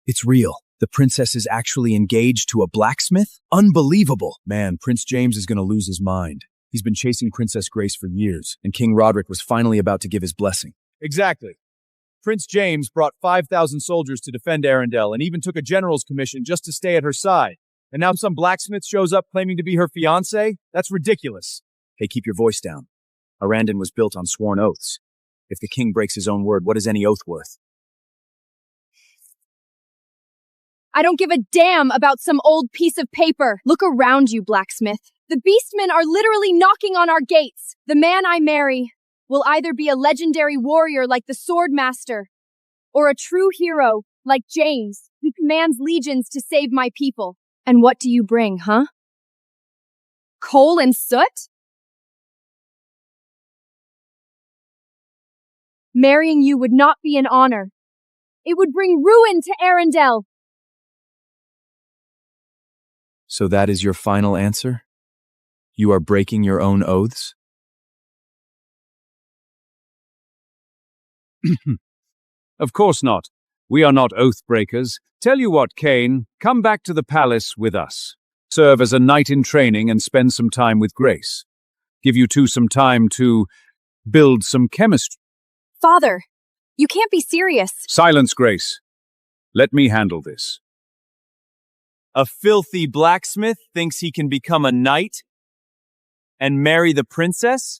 It's real. The princess is actually engaged to a blacksmith? Unbelievable! Man, Prince James is gonna lose his mind. He's been chasing Princess Grace for years, and King Roderick was finally about to give his blessing. Exactly. Prince James brought 5,000 soldiers to defend Arendelle and even took a general's commission just to stay at her side. And now some blacksmith shows up claiming to be her fiancé? That's ridiculous. Hey, keep your voice down. Arendelle was built on sworn oaths. If the king breaks his own word, what is any oath worth? I don't give a damn about some old piece of paper. Look around you, blacksmith. The beastmen are literally knocking on our gates. The man I marry will either be a legendary warrior like the Sword Master, or a true hero like James, who commands legions to save my people. And what do you bring, huh? Coal and soot? Marrying you would not be an honor. It would bring ruin to Arendelle. So that is your final answer? You are breaking your own oaths? Of course not. We are not oath breakers. Tell you what, Kane, come back to the palace with us. Serve as a knight in training and spend some time with Grace. Give you two some time to build some chemistry. Father, you can't be serious. Silence, Grace. Let me handle this. A filthy blacksmith thinks he can become a knight and marry the princess?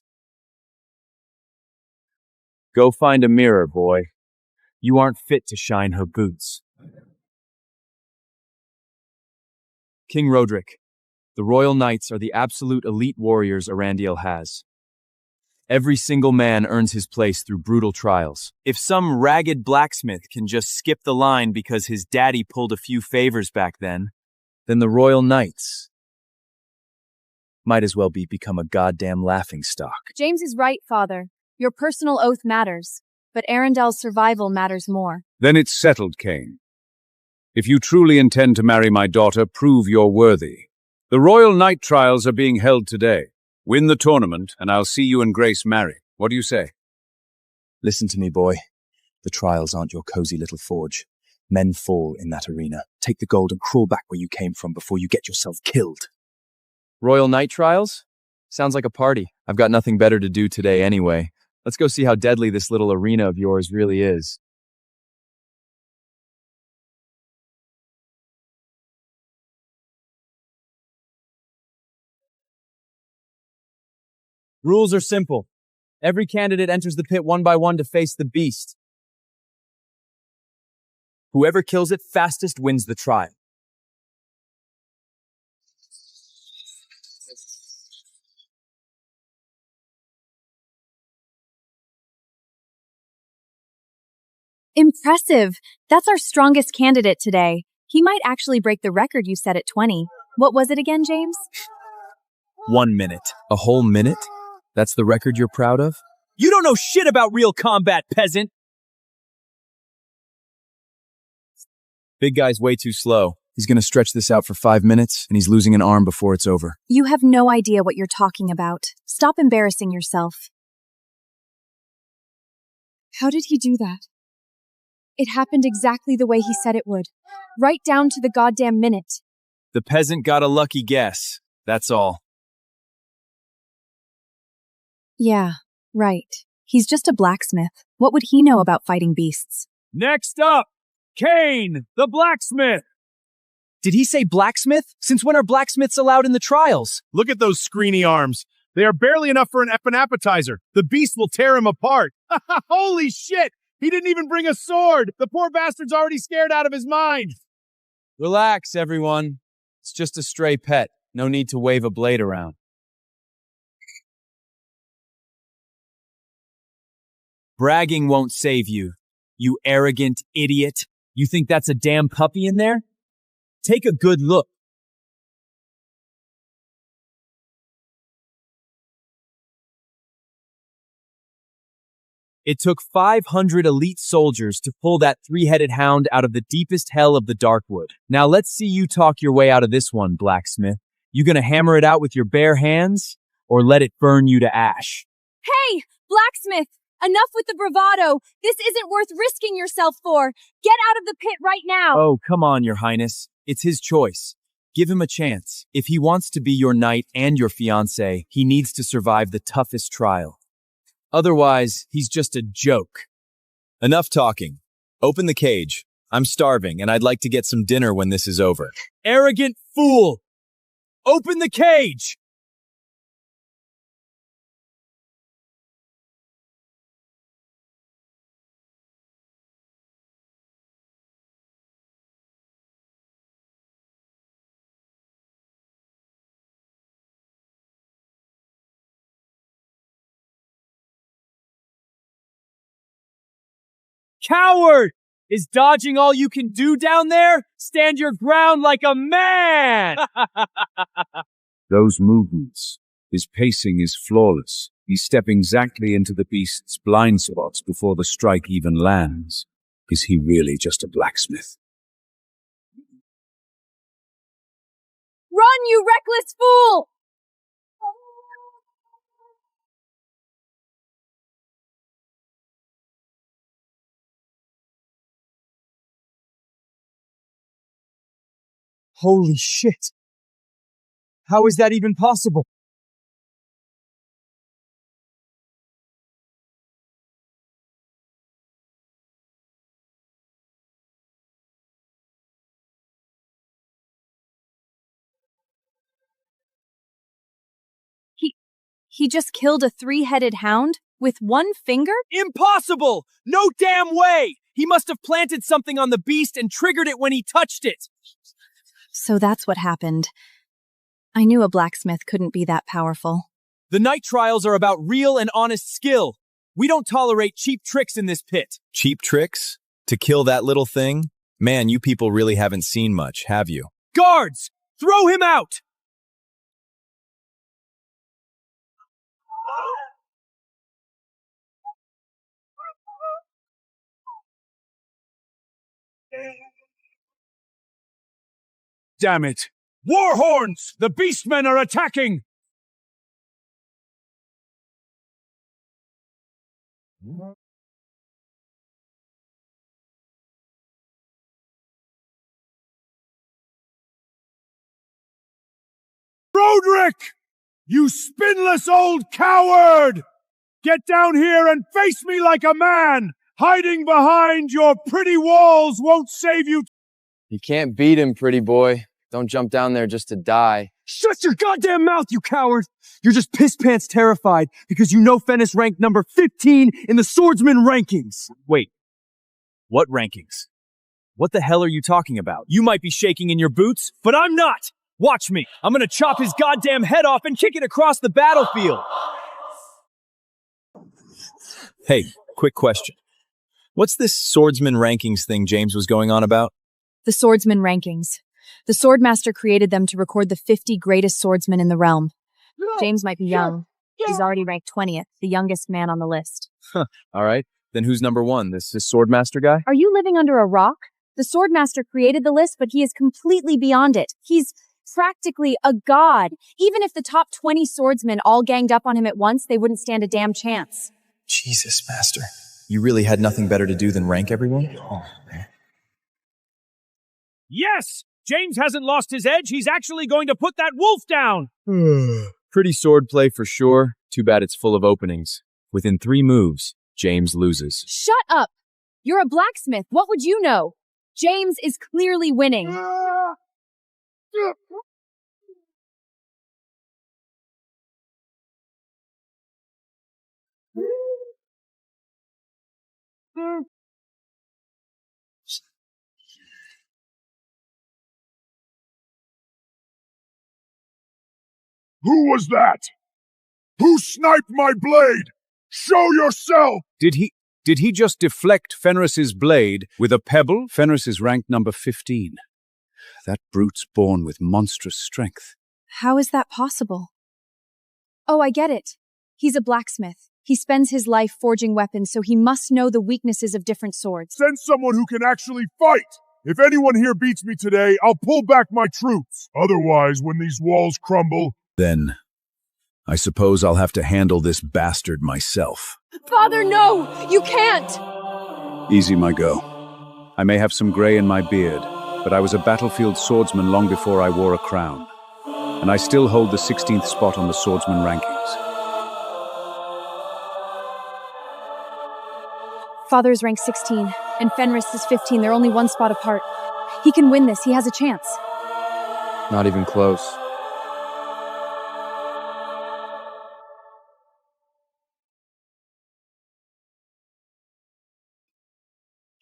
Go find a mirror, boy. You aren't fit to shine her boots. King Roderick, the Royal Knights are the absolute elite warriors Arendelle has. Every single man earns his place through brutal trials. If some ragged blacksmith can just skip the line because his daddy pulled a few favors back then the Royal Knights might as well become a goddamn laughingstock. James is right, Father. Your personal oath matters, but Arendelle's survival matters more. Then it's settled, Kane. If you truly intend to marry my daughter, prove you're worthy. The Royal Knight trials are being held today. Win the tournament, and I'll see you and Grace marry. What do you say? Listen to me, boy. The trials aren't your cozy little forge. Men fall in that arena. Take the gold and crawl back where you came from before you get yourself killed. Royal Knight trials? Sounds like a party. I've got nothing better to do today anyway. Let's go see how deadly this little arena of yours really is. Rules are simple. Every candidate enters the pit one by one to face the beast. Whoever kills it fastest wins the trial. Impressive. That's our strongest candidate today. He might actually break the record you set at 20. What was it again, James? 1 minute. A whole minute? That's the record you're proud of? You don't know shit about real combat, peasant! Big guy's way too slow. He's gonna stretch this out for 5 minutes, and he's losing an arm before it's over. You have no idea what you're talking about. Stop embarrassing yourself. How did he do that? It happened exactly the way he said it would. Right down to the goddamn minute. The peasant got a lucky guess. That's all. Yeah, right. He's just a blacksmith. What would he know about fighting beasts? Next up, Kane, the blacksmith. Did he say blacksmith? Since when are blacksmiths allowed in the trials? Look at those screeny arms. They are barely enough for an effing appetizer. The beast will tear him apart. Holy shit! He didn't even bring a sword. The poor bastard's already scared out of his mind. Relax, everyone. It's just a stray pet. No need to wave a blade around. Bragging won't save you, you arrogant idiot. You think that's a damn puppy in there? Take a good look. It took 500 elite soldiers to pull that three-headed hound out of the deepest hell of the Darkwood. Now let's see you talk your way out of this one, blacksmith. You gonna hammer it out with your bare hands, or let it burn you to ash? Hey, blacksmith! Enough with the bravado! This isn't worth risking yourself for! Get out of the pit right now! Oh, come on, your highness. It's his choice. Give him a chance. If he wants to be your knight and your fiancé, he needs to survive the toughest trial. Otherwise, he's just a joke. Enough talking. Open the cage. I'm starving, and I'd like to get some dinner when this is over. Arrogant fool! Open the cage! Coward! Is dodging all you can do down there? Stand your ground like a man! Those movements. His pacing is flawless. He's stepping exactly into the beast's blind spots before the strike even lands. Is he really just a blacksmith? Run, you reckless fool! Holy shit! How is that even possible? He just killed a three-headed hound with one finger? Impossible! No damn way! He must have planted something on the beast and triggered it when he touched it! So that's what happened. I knew a blacksmith couldn't be that powerful. The night trials are about real and honest skill. We don't tolerate cheap tricks in this pit. Cheap tricks? To kill that little thing? Man, you people really haven't seen much, have you? Guards! Throw him out! Damn it! War horns! The beastmen are attacking! Roderick! You spineless old coward! Get down here and face me like a man! Hiding behind your pretty walls won't save you. You can't beat him, pretty boy. Don't jump down there just to die. Shut your goddamn mouth, you coward! You're just piss-pants terrified because you know Fennis ranked number 15 in the swordsman rankings. Wait. What rankings? What the hell are you talking about? You might be shaking in your boots, but I'm not! Watch me! I'm gonna chop his goddamn head off and kick it across the battlefield! Hey, quick question. What's this swordsman rankings thing James was going on about? The swordsman rankings. The Swordmaster created them to record the 50 greatest swordsmen in the realm. James might be young. He's already ranked 20th, the youngest man on the list. All right. Then who's number one? This Swordmaster guy? Are you living under a rock? The Swordmaster created the list, but he is completely beyond it. He's practically a god. Even if the top 20 swordsmen all ganged up on him at once, they wouldn't stand a damn chance. Jesus, Master. You really had nothing better to do than rank everyone? Oh, man. Yes! James hasn't lost his edge. He's actually going to put that wolf down. Pretty swordplay for sure. Too bad it's full of openings. Within 3 moves, James loses. Shut up! You're a blacksmith. What would you know? James is clearly winning. Who was that? Who sniped my blade? Show yourself! Did he just deflect Fenris's blade with a pebble? Fenris is ranked number 15. That brute's born with monstrous strength. How is that possible? Oh, I get it. He's a blacksmith. He spends his life forging weapons, so he must know the weaknesses of different swords. Send someone who can actually fight! If anyone here beats me today, I'll pull back my troops. Otherwise, when these walls crumble... Then, I suppose I'll have to handle this bastard myself. Father, no! You can't! Easy, my go. I may have some gray in my beard, but I was a battlefield swordsman long before I wore a crown. And I still hold the 16th spot on the swordsman rankings. Father is ranked 16, and Fenris is 15. They're only 1 spot apart. He can win this. He has a chance. Not even close.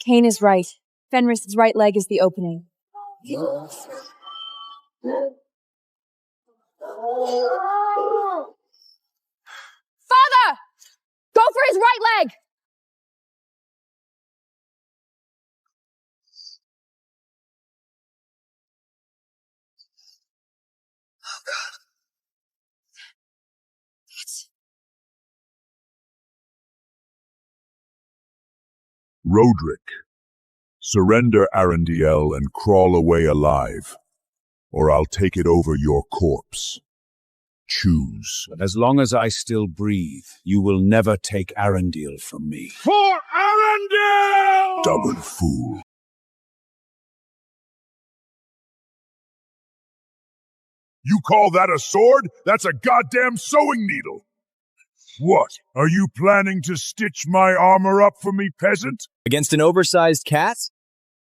Kane is right. Fenris's right leg is the opening. Father! Go for his right leg! Oh, God. Roderick, surrender Arendiel and crawl away alive, or I'll take it over your corpse. Choose. As long as I still breathe, you will never take Arundel from me. For Arundel! Stubborn fool. You call that a sword? That's a goddamn sewing needle. What? Are you planning to stitch my armor up for me, peasant? Against an oversized cat?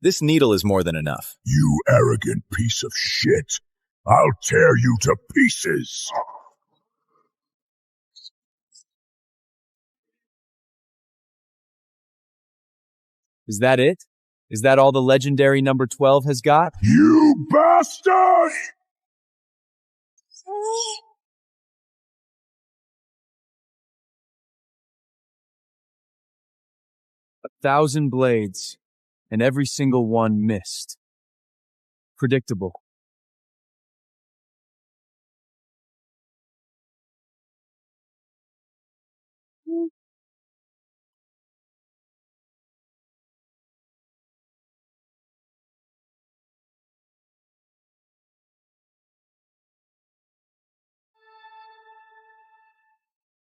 This needle is more than enough. You arrogant piece of shit. I'll tear you to pieces. Is that it? Is that all the legendary number 12 has got? You bastard! A 1,000 blades, and every single one missed. Predictable.